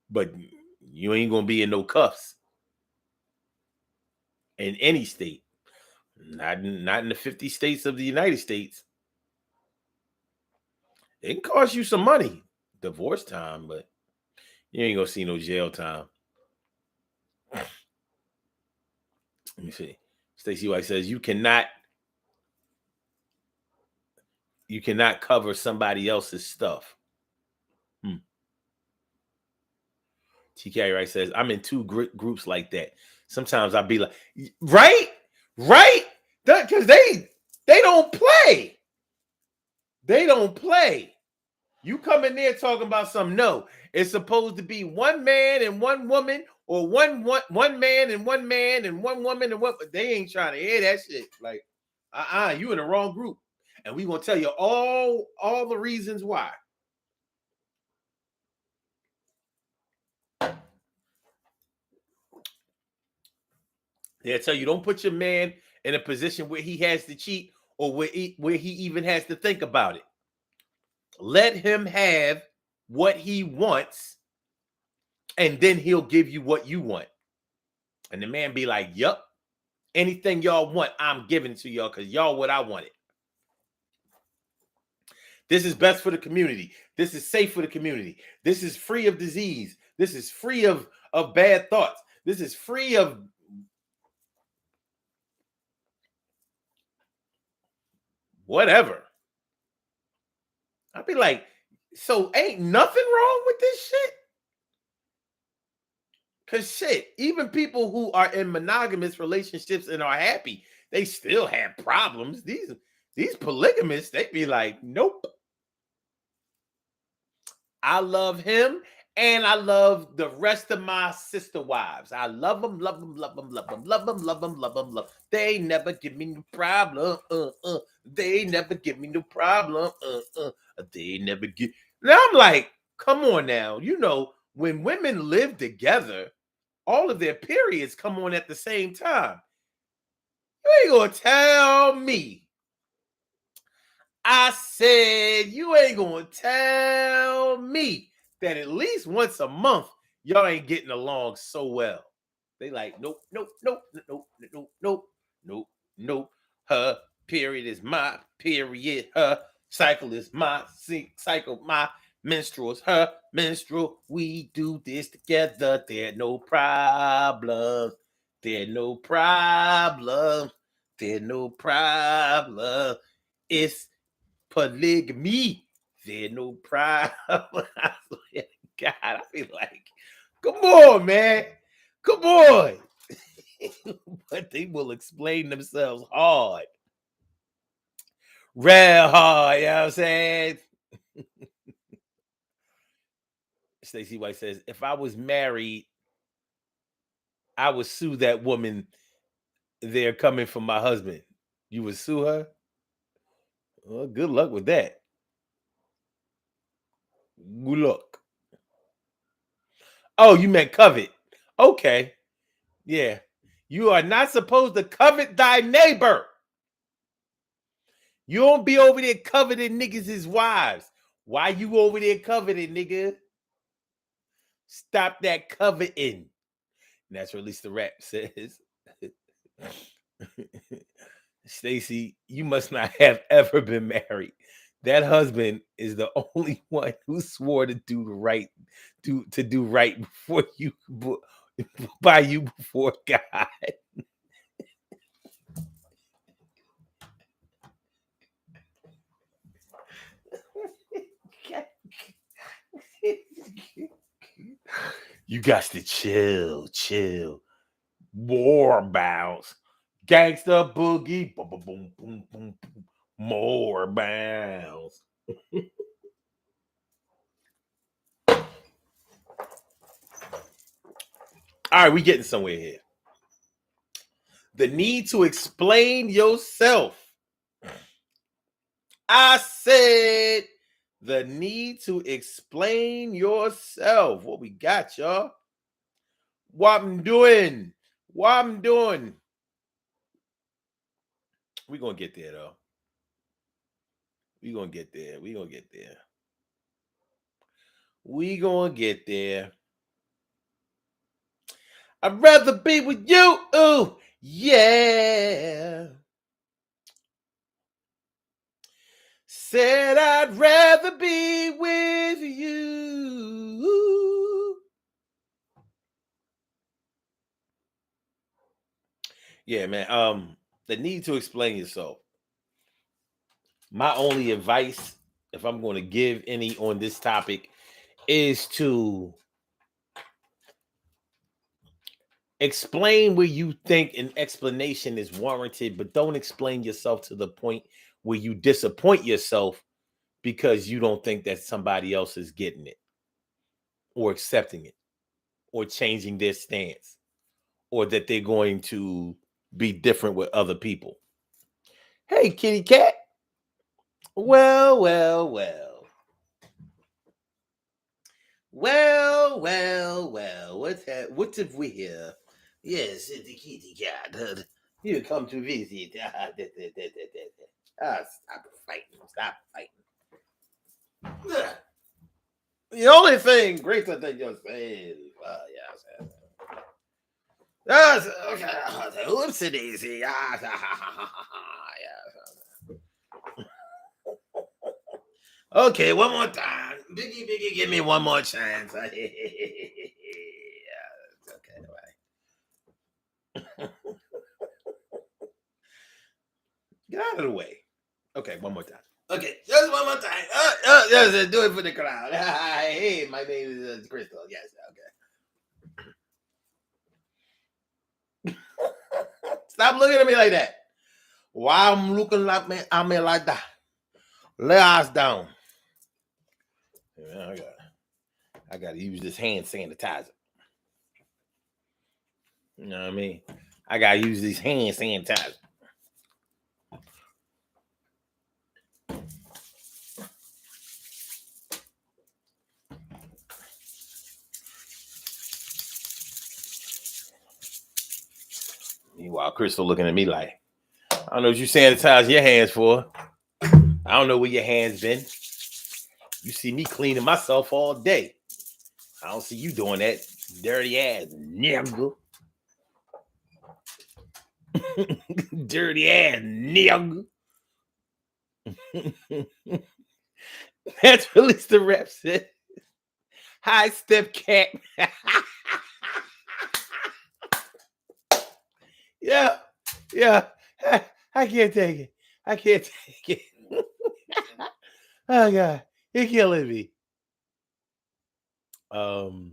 But you ain't going to be in no cuffs in any state. Not in the 50 states of the United States. It can cost you some money, divorce time, but you ain't gonna see no jail time. Let me see. Stacey White says you cannot cover somebody else's stuff. TK Wright says I'm in two groups like that. Sometimes I'll be like, right, because they don't play. They don't play. You come in there talking about something. No, it's supposed to be one man and one woman, or one man and one man and one woman and what. They ain't trying to hear that shit. Like, you in the wrong group, and we gonna tell you all the reasons why. They'll tell you don't put your man in a position where he has to cheat or where he even has to think about it. Let him have what he wants, and then he'll give you what you want. And the man be like, yup, anything y'all want, I'm giving to y'all because y'all what I wanted. This is best for the community. This is safe for the community. This is free of disease. This is free of bad thoughts. This is free of whatever. I'd be like, so ain't nothing wrong with this shit? Because shit, even people who are in monogamous relationships and are happy, they still have problems. These polygamists, they be like, nope. I love him and I love the rest of my sister wives. I love them, love them, love them, love them, love them, love them, love them, love. They never give me no problem. They never give me no problem. They never give. Now I'm like, come on now. You know, when women live together, all of their periods come on at the same time. You ain't gonna tell me. I said, you ain't gonna tell me that at least once a month y'all ain't getting along so well. They like, nope, nope, nope, nope, nope, nope, nope, nope. Her period is my period. Her cycle is my cycle. My menstrual is her menstrual. We do this together. There are no problems. There are no problems. There's no problem. It's polygamy. There's no problem. I swear to God, I feel like, come on, man. Come on. But they will explain themselves hard. Real hard, you know what I'm saying? Stacey White says, if I was married, I would sue that woman. They're coming from my husband. You would sue her? Well, good luck with that. Good luck. Oh, you meant covet. Okay. Yeah. You are not supposed to covet thy neighbor. You don't be over there coveting niggas' wives. Why you over there coveting, nigga? Stop that coveting. And that's what at least the rap says. Stacy, you must not have ever been married. That husband is the only one who swore to do the right, to do right before you, by you before God. You got to chill. More bounce. Gangsta boogie. Boom, boom, boom, boom, boom, boom. More bounce. All right, we getting somewhere here. The need to explain yourself. I said the need to explain yourself. What we got, y'all? What I'm doing? What I'm doing? We gonna get there though. We gonna get there. We gonna get there. We gonna get there. I'd rather be with you. Ooh, yeah. Said I'd rather be with you. Yeah, man. The need to explain yourself. My only advice, if I'm going to give any on this topic, is to explain where you think an explanation is warranted, but don't explain yourself to the point where you disappoint yourself because you don't think that somebody else is getting it or accepting it or changing their stance or that they're going to be different with other people. Hey, kitty cat. Well. What have we here? Yes, the kitty cat. You come to visit. Stop fighting. The only thing greater than yourself. Yes. Yes, okay. Whoopsie daisy. Yes. Okay, one more time. Biggie, give me one more chance. Yeah, it's okay, right? Get out of the way. Okay, one more time. Okay, just one more time. Yes, do it for the crowd. Hey, my name is Crystal. Yes, okay. Stop looking at me like that. Why I'm looking at me like that? Lay eyes down. Yeah, I got to use this hand sanitizer. You know what I mean? I got to use this hand sanitizer. Meanwhile, Crystal looking at me like, I don't know what you sanitize your hands for. I don't know where your hands been. You see me cleaning myself all day. I don't see you doing that dirty ass nigga. Dirty ass nigga. That's at least the rep said. Hi, step cat. Yeah. I can't take it. I can't take it. Oh God, you're killing me. Um,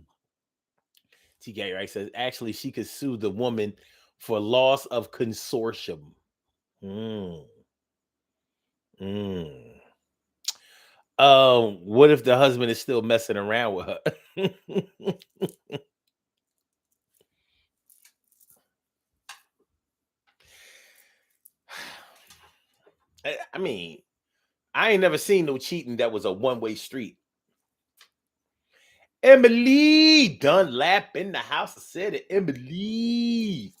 TK right says actually she could sue the woman for loss of consortium. Mm, mm. What if the husband is still messing around with her? I mean, I ain't never seen no cheating that was a one-way street. Emily Dunlap in the house. I said it. Emily.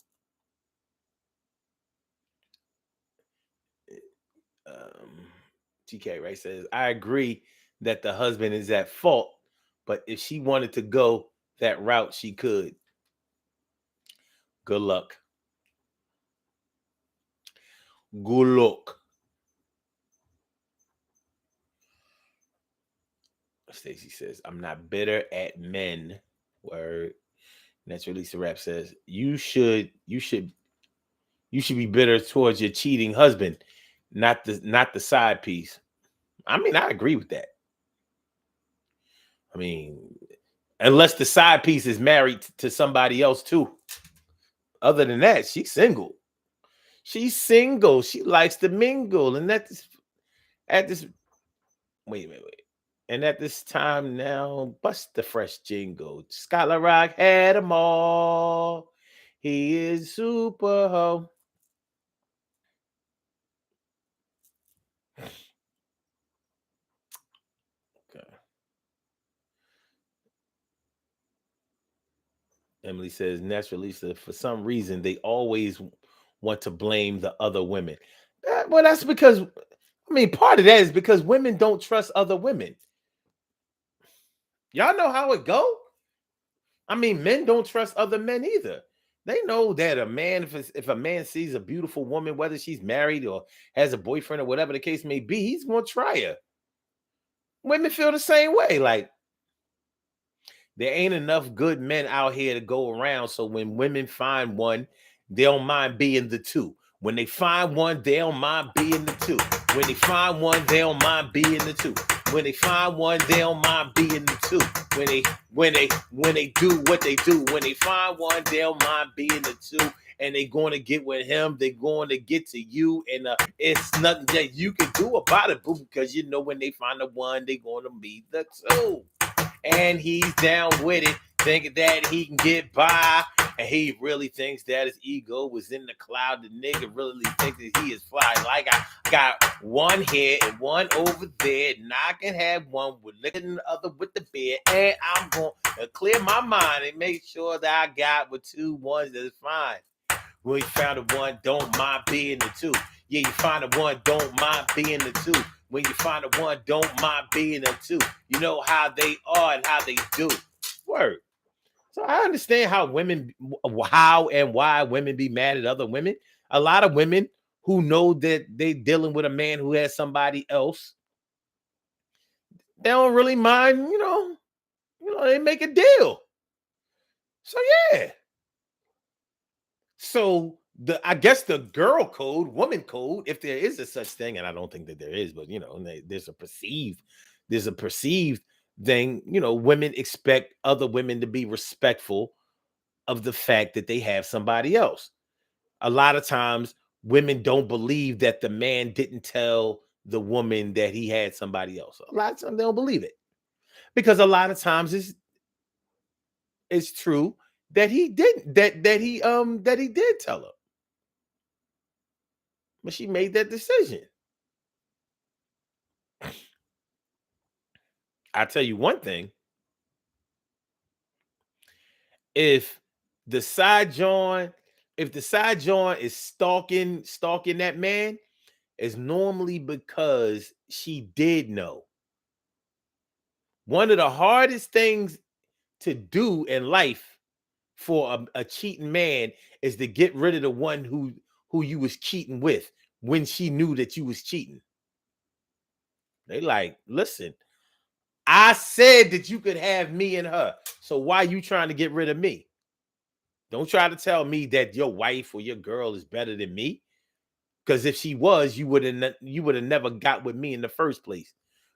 Um, TK right says, I agree that the husband is at fault, but if she wanted to go that route, she could. Good luck. Good luck. Stacy says, I'm not bitter at men. Word. That's release the rap says, you should be bitter towards your cheating husband, not the side piece. I mean, I agree with that. I mean, unless the side piece is married to somebody else too. Other than that, she's single. She's single. She likes to mingle. And at this wait. And at this time now, bust the fresh jingle. Scholar Rock had them all. He is super ho. Okay. Emily says, naturally, Lisa, for some reason, they always want to blame the other women. Well, that's because, I mean, part of that is because women don't trust other women. Y'all know how it go? I mean, men don't trust other men either. They know that a man, if a man sees a beautiful woman, whether she's married or has a boyfriend or whatever the case may be, he's going to try her. Women feel the same way. Like, there ain't enough good men out here to go around. So when women find one, they don't mind being the two. When they find one, they don't mind being the two. When they find one, they don't mind being the two. When they find one, they don't mind being the two. When they do what they do. When they find one, they don't mind being the two. And they going to get with him. They're going to get to you. And it's nothing that you can do about it, boo, because you know when they find the one, they're going to be the two. And he's down with it, thinking that he can get by. And he really thinks that his ego was in the cloud. The nigga really thinks that he is flying. Like, I got one here and one over there, and I can have one with looking the other with the beard. And I'm going to clear my mind and make sure that I got with two ones that's fine. When you found the one, don't mind being the two. Yeah, you find the one, don't mind being the two. When you find the one, don't mind being the two. You know how they are and how they do. Word. So I understand how and why women be mad at other women. A lot of women who know that they dealing with a man who has somebody else, they don't really mind, they make a deal. So yeah. So I guess the girl code, woman code, if there is a such thing, and I don't think that there is, but there's a perceived thing. Women expect other women to be respectful of the fact that they have somebody else. A lot of times, women don't believe that the man didn't tell the woman that he had somebody else. A lot of times they don't believe it because a lot of times it's true that he didn't that he did tell her. But she made that decision. I tell you one thing: if the side joint, if the side joint is stalking that man, it's normally because she did know. One of the hardest things to do in life for a cheating man is to get rid of the one who you was cheating with when she knew that you was cheating. They like, listen, I said that you could have me and her. So why you trying to get rid of me? Don't try to tell me that your wife or your girl is better than me. Because if she was, you would have never got with me in the first place.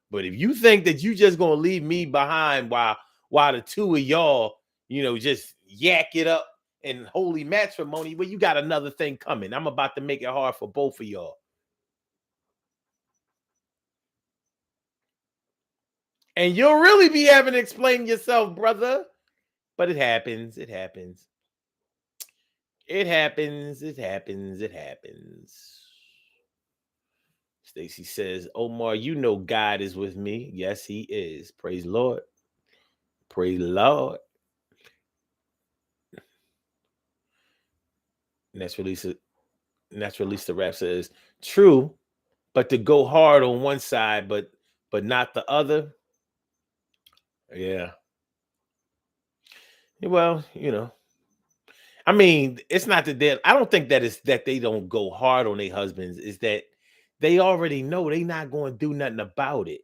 But if you think that you just gonna leave me behind while the two of y'all, just yak it up in holy matrimony, well, you got another thing coming. I'm about to make it hard for both of y'all. And you'll really be having to explain yourself, brother. But it happens. It happens. It happens. It happens. It happens. Stacy says, Omar, you know God is with me. Yes, he is. Praise Lord. Praise Lord. Naturalista Rap says, true, but to go hard on one side, but not the other. Yeah. Well, I mean, it's not that I don't think that it's that they don't go hard on their husbands. Is that they already know they not going to do nothing about it.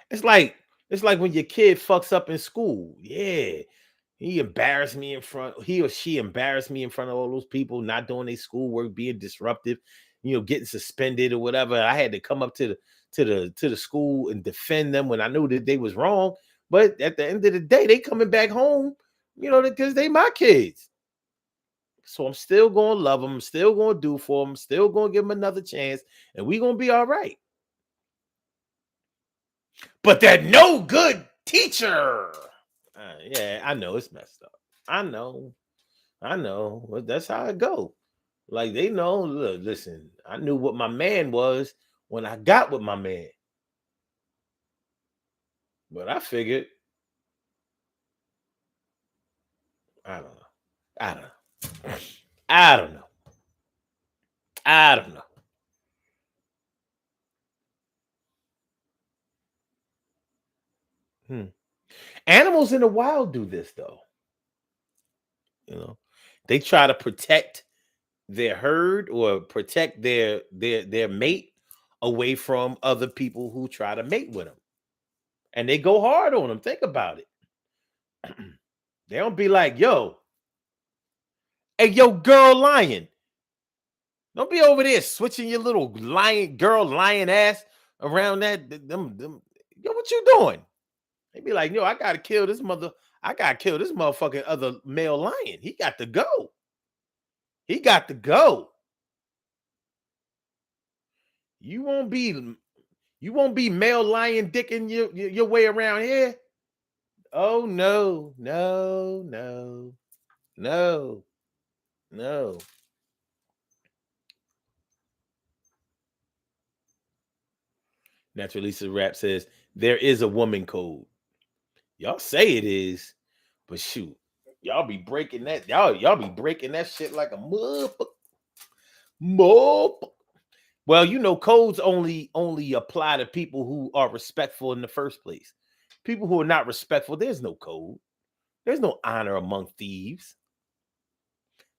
It's like when your kid fucks up in school. Yeah. He or she embarrassed me in front of all those people, not doing their schoolwork, being disruptive, getting suspended or whatever. I had to come up to the school and defend them when I knew that they was wrong. But at the end of the day, they coming back home, because they my kids. So I'm still gonna love them, I'm still gonna do for them, still gonna give them another chance, and we gonna be all right. But that no good teacher. Yeah, I know it's messed up. I know. But that's how it go. Like they know. Look, listen, I knew what my man was when I got with my man. But I figured, I don't know. I don't know. I don't know. I don't know. Hmm. Animals in the wild do this though. They try to protect their herd or protect their mate away from other people who try to mate with them, and they go hard on them. Think about it. They don't be like, yo, hey, yo, girl lion. Don't be over there switching your little lion ass around them. Yo, what you doing? They be like, yo, I gotta kill this motherfucking other male lion. He got to go. He got to go. You won't be male lion dicking your way around here. Oh no, no, no, no, no. Naturalista Rap says there is a woman code. Y'all say it is, but shoot, y'all be breaking that. Y'all be breaking that shit like a motherfucker. Well, codes only apply to people who are respectful in the first place. People who are not respectful, there's no code. There's no honor among thieves.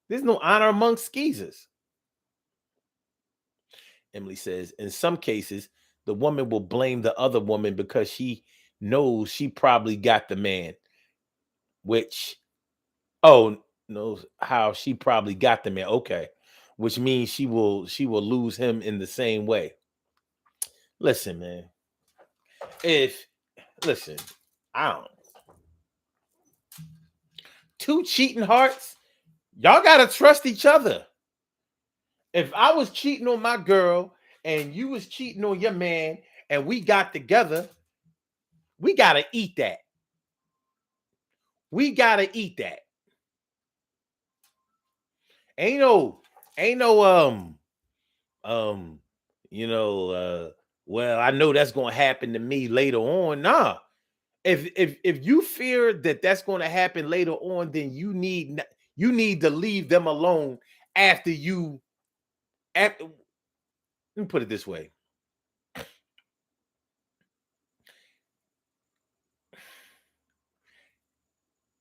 There's no honor among skeezers. Emily says, in some cases, the woman will blame the other woman because she knows she probably got the man, which, knows how she probably got the man. Okay. Which means she will lose him in the same way. Listen, man. If listen, I don't two cheating hearts, y'all gotta trust each other. If I was cheating on my girl and you was cheating on your man and we got together, we gotta eat that. We gotta eat that. Ain't no, ain't no um, well, I know that's gonna happen to me later on. Nah. If you fear that that's going to happen later on, then you need to leave them alone after you after let me put it this way.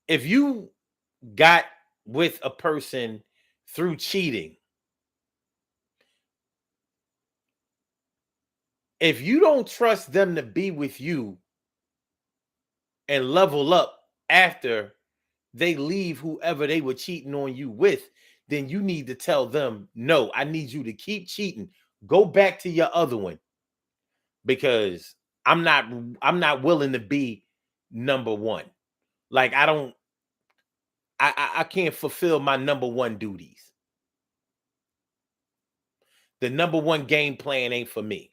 If you got with a person through cheating, if you don't trust them to be with you and level up after they leave whoever they were cheating on you with, then you need to tell them, no, I need you to keep cheating. Go back to your other one because I'm not willing to be number one. Like I can't fulfill my number one duties. The number one game plan ain't for me.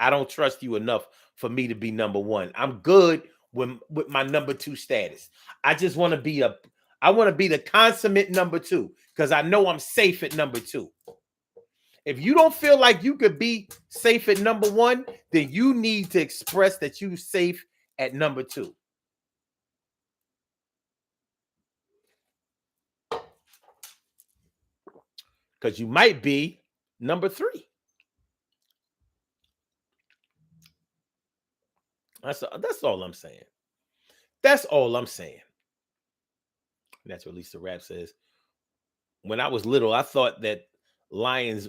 I don't trust you enough for me to be number one. I'm good with my number two status. I just want to be I want to be the consummate number two because I know I'm safe at number two. If you don't feel like you could be safe at number one, then you need to express that you're safe at number two. Because you might be number three. That's all I'm saying. That's all I'm saying. And that's what Lisa Rap says. When I was little, I thought that lions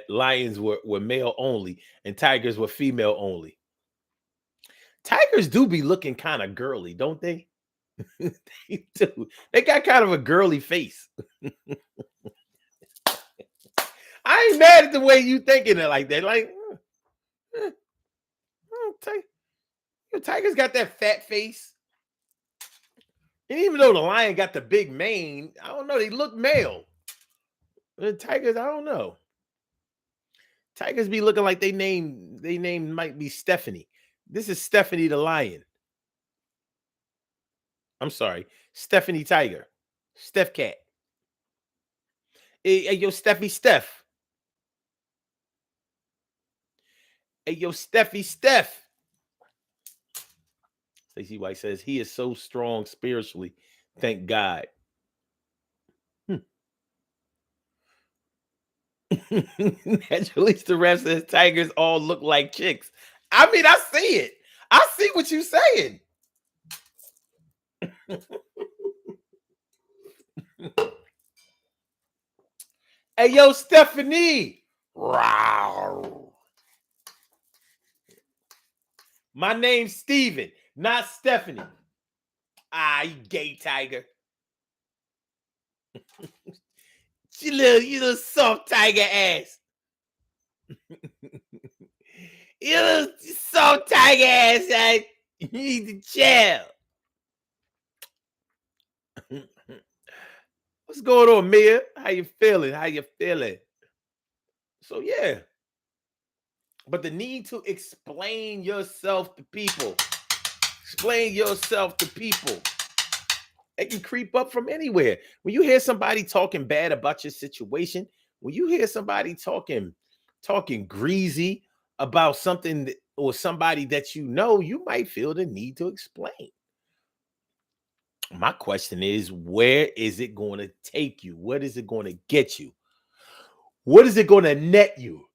lions were male only and tigers were female only. Tigers do be looking kind of girly, don't they? They do. They got kind of a girly face. I ain't mad at the way you thinking it like that. Like, tigers got that fat face. And even though the lion got the big mane, I don't know. They look male. The tigers, I don't know. Tigers be looking like they name might be Stephanie. This is Stephanie the lion. I'm sorry, Stephanie Tiger, Steph Cat. Hey, yo, Steph. Hey, yo, Steph. Stacey White says he is so strong spiritually. Thank God. Naturally, the rest says tigers all look like chicks. I mean, I see it. I see what you're saying. Hey, yo, Stephanie. Wow. My name's Steven, not Stephanie. Ah, you gay tiger. you little soft tiger ass. You little soft tiger ass. You need to chill. What's going on, Mia? How you feeling? So yeah. But the need to explain yourself to people. Explain yourself to people. It can creep up from anywhere. When you hear somebody talking bad about your situation, when you hear somebody talking greasy about something or somebody that you know, you might feel the need to explain. My question is, where is it going to take you? What is it going to get you? What is it going to net you?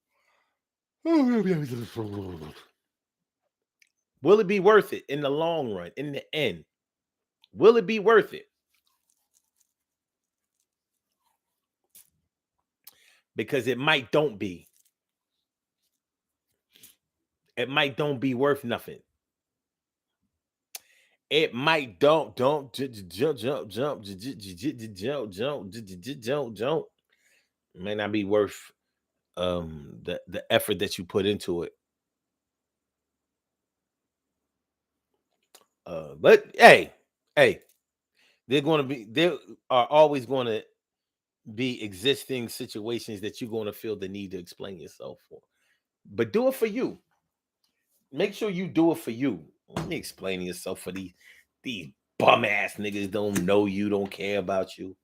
Will it be worth it in the long run, in the end? Will it be worth it? Because it might don't be. It might don't be worth nothing. It might don't jump. It may not be worth the effort that you put into it. But hey, there are always going to be existing situations that you're going to feel the need to explain yourself for. But do it for you. Make sure you do it for you. Let me explain yourself for these bum ass niggas don't know you, don't care about you.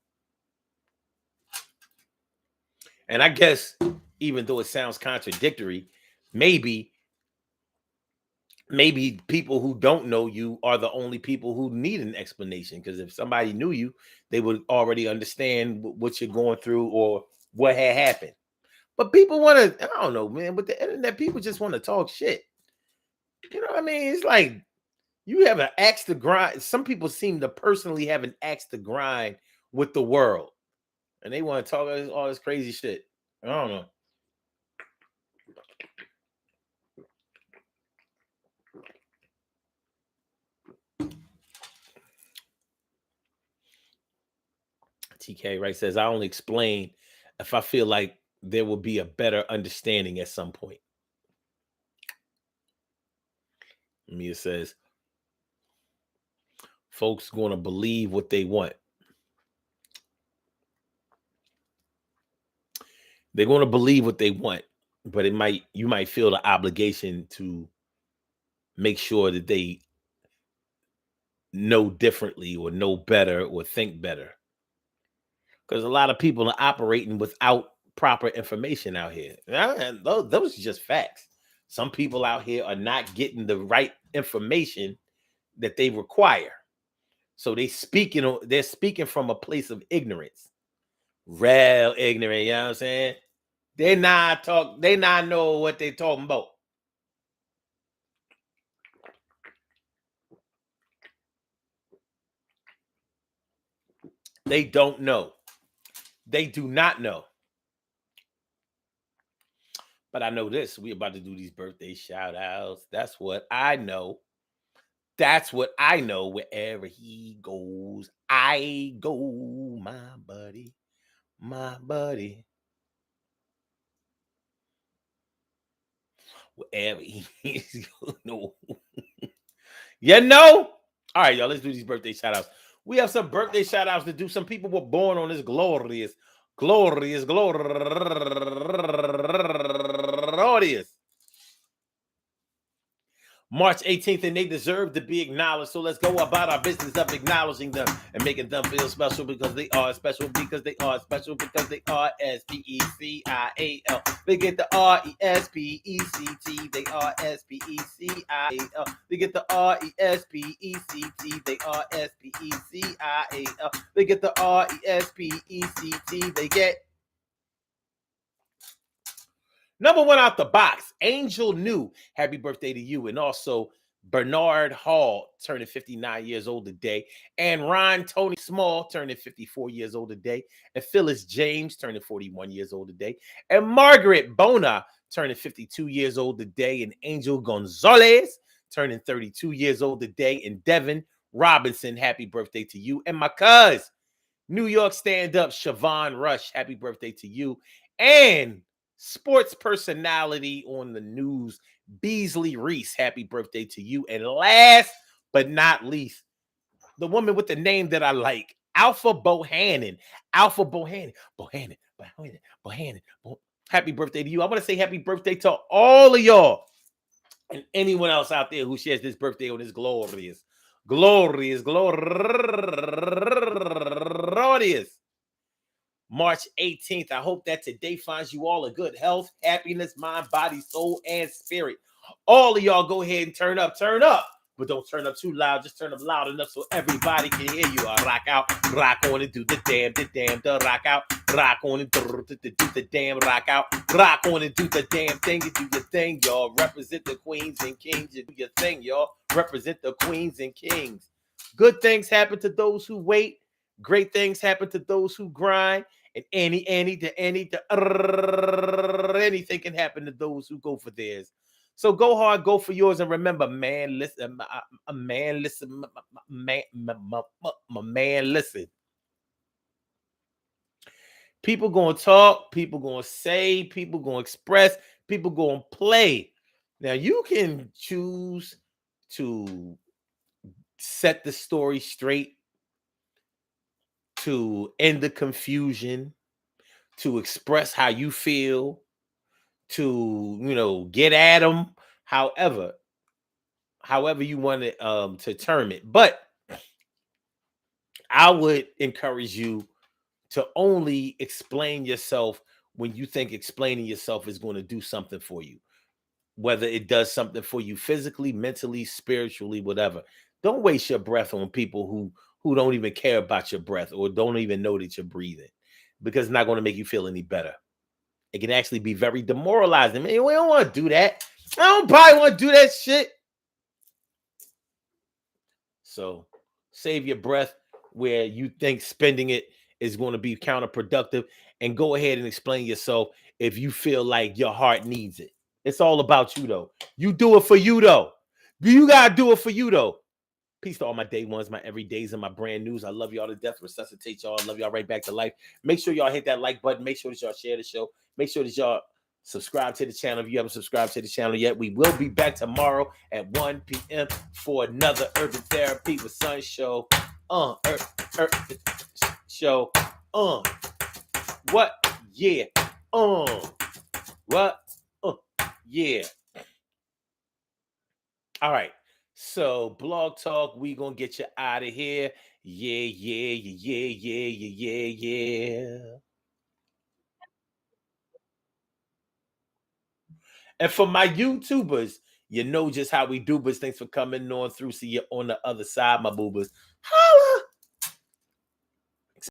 And I guess even though it sounds contradictory, maybe people who don't know you are the only people who need an explanation. Because if somebody knew you, they would already understand what you're going through or what had happened. But people want to, I don't know, man. With the internet, people just want to talk shit. You know what I mean? It's like you have an axe to grind. Some people seem to personally have an axe to grind with the world, and they want to talk all this crazy shit. I don't know. TK right says, I only explain if I feel like there will be a better understanding at some point. Mia says, folks going to believe what they want. They're going to believe what they want, but you might feel the obligation to make sure that they know differently or know better or think better. Because a lot of people are operating without proper information out here. And those are just facts. Some people out here are not getting the right information that they require. So they're speaking from a place of ignorance. Real ignorant, you know what I'm saying? They not know what they talking about. They don't know. They do not know. But I know this. We about to do these birthday shout outs. That's what I know. That's what I know. Wherever he goes, I go, my buddy. My buddy. Wherever he's no. You know? All right, y'all. Let's do these birthday shout outs. We have some birthday shout outs to do. Some people were born on this glorious March 18th, and they deserve to be acknowledged. So let's go about our business of acknowledging them and making them feel special because they are special, because they are special, because they are SPECIAL. They get the RESPECT. They are SPECIAL. They get the RESPECT. They are SPECIAL. They get the RESPECT. They get number one out the box, Angel New. Happy birthday to you. And also Bernard Hall turning 59 years old today. And Ron Tony Small turning 54 years old today. And Phyllis James turning 41 years old today. And Margaret Bona turning 52 years old today. And Angel Gonzalez turning 32 years old today. And Devin Robinson, happy birthday to you. And my cuz, New York stand-up Siobhan Rush, happy birthday to you. And sports personality on the news, Beasley Reese, happy birthday to you. And last but not least, the woman with the name that I like, Alpha Bohannon. Alpha Bohannon. Bohannon. Happy birthday to you. I want to say happy birthday to all of y'all and anyone else out there who shares this birthday on this glorious March 18th. I hope that today finds you all a good health, happiness, mind, body, soul, and spirit. All of y'all go ahead and turn up. But don't turn up too loud. Just turn up loud enough so everybody can hear you. Rock out, rock on and do the damn, rock out, rock on and do the damn, rock out, rock on and do the damn thing. You do your thing, y'all. Represent the queens and kings. You do your thing, y'all. Represent the queens and kings. Good things happen to those who wait. Great things happen to those who grind. And anything can happen to those who go for theirs. So go hard, go for yours, and remember, man, listen, listen. People gonna talk, people gonna say, people gonna express, people gonna play. Now you can choose to set the story straight, to end the confusion, to express how you feel, to get at them, however you want to term it. But I would encourage you to only explain yourself when you think explaining yourself is going to do something for you, whether it does something for you physically, mentally, spiritually, whatever. Don't waste your breath on people who don't even care about your breath or don't even know that you're breathing, because it's not going to make you feel any better. It can actually be very demoralizing. Man, we don't want to do that. I don't probably want to do that shit. So save your breath where you think spending it is going to be counterproductive, and go ahead and explain yourself if you feel like your heart needs it. It's all about you, though. You do it for you, though. You got to do it for you, though. Peace to all my day ones, my everydays, and my brand news. I love y'all to death. Resuscitate y'all. I love y'all right back to life. Make sure y'all hit that like button. Make sure that y'all share the show. Make sure that y'all subscribe to the channel. If you haven't subscribed to the channel yet, we will be back tomorrow at 1 p.m. for another Urban Therapy with Sun show. Show. What? Yeah. What? Yeah. All right. So Blog Talk, we gonna get you out of here. Yeah, yeah, yeah, yeah, yeah, yeah, yeah. And for my YouTubers, you know just how we do, but thanks for coming on through. See you on the other side, my boobers. Holla!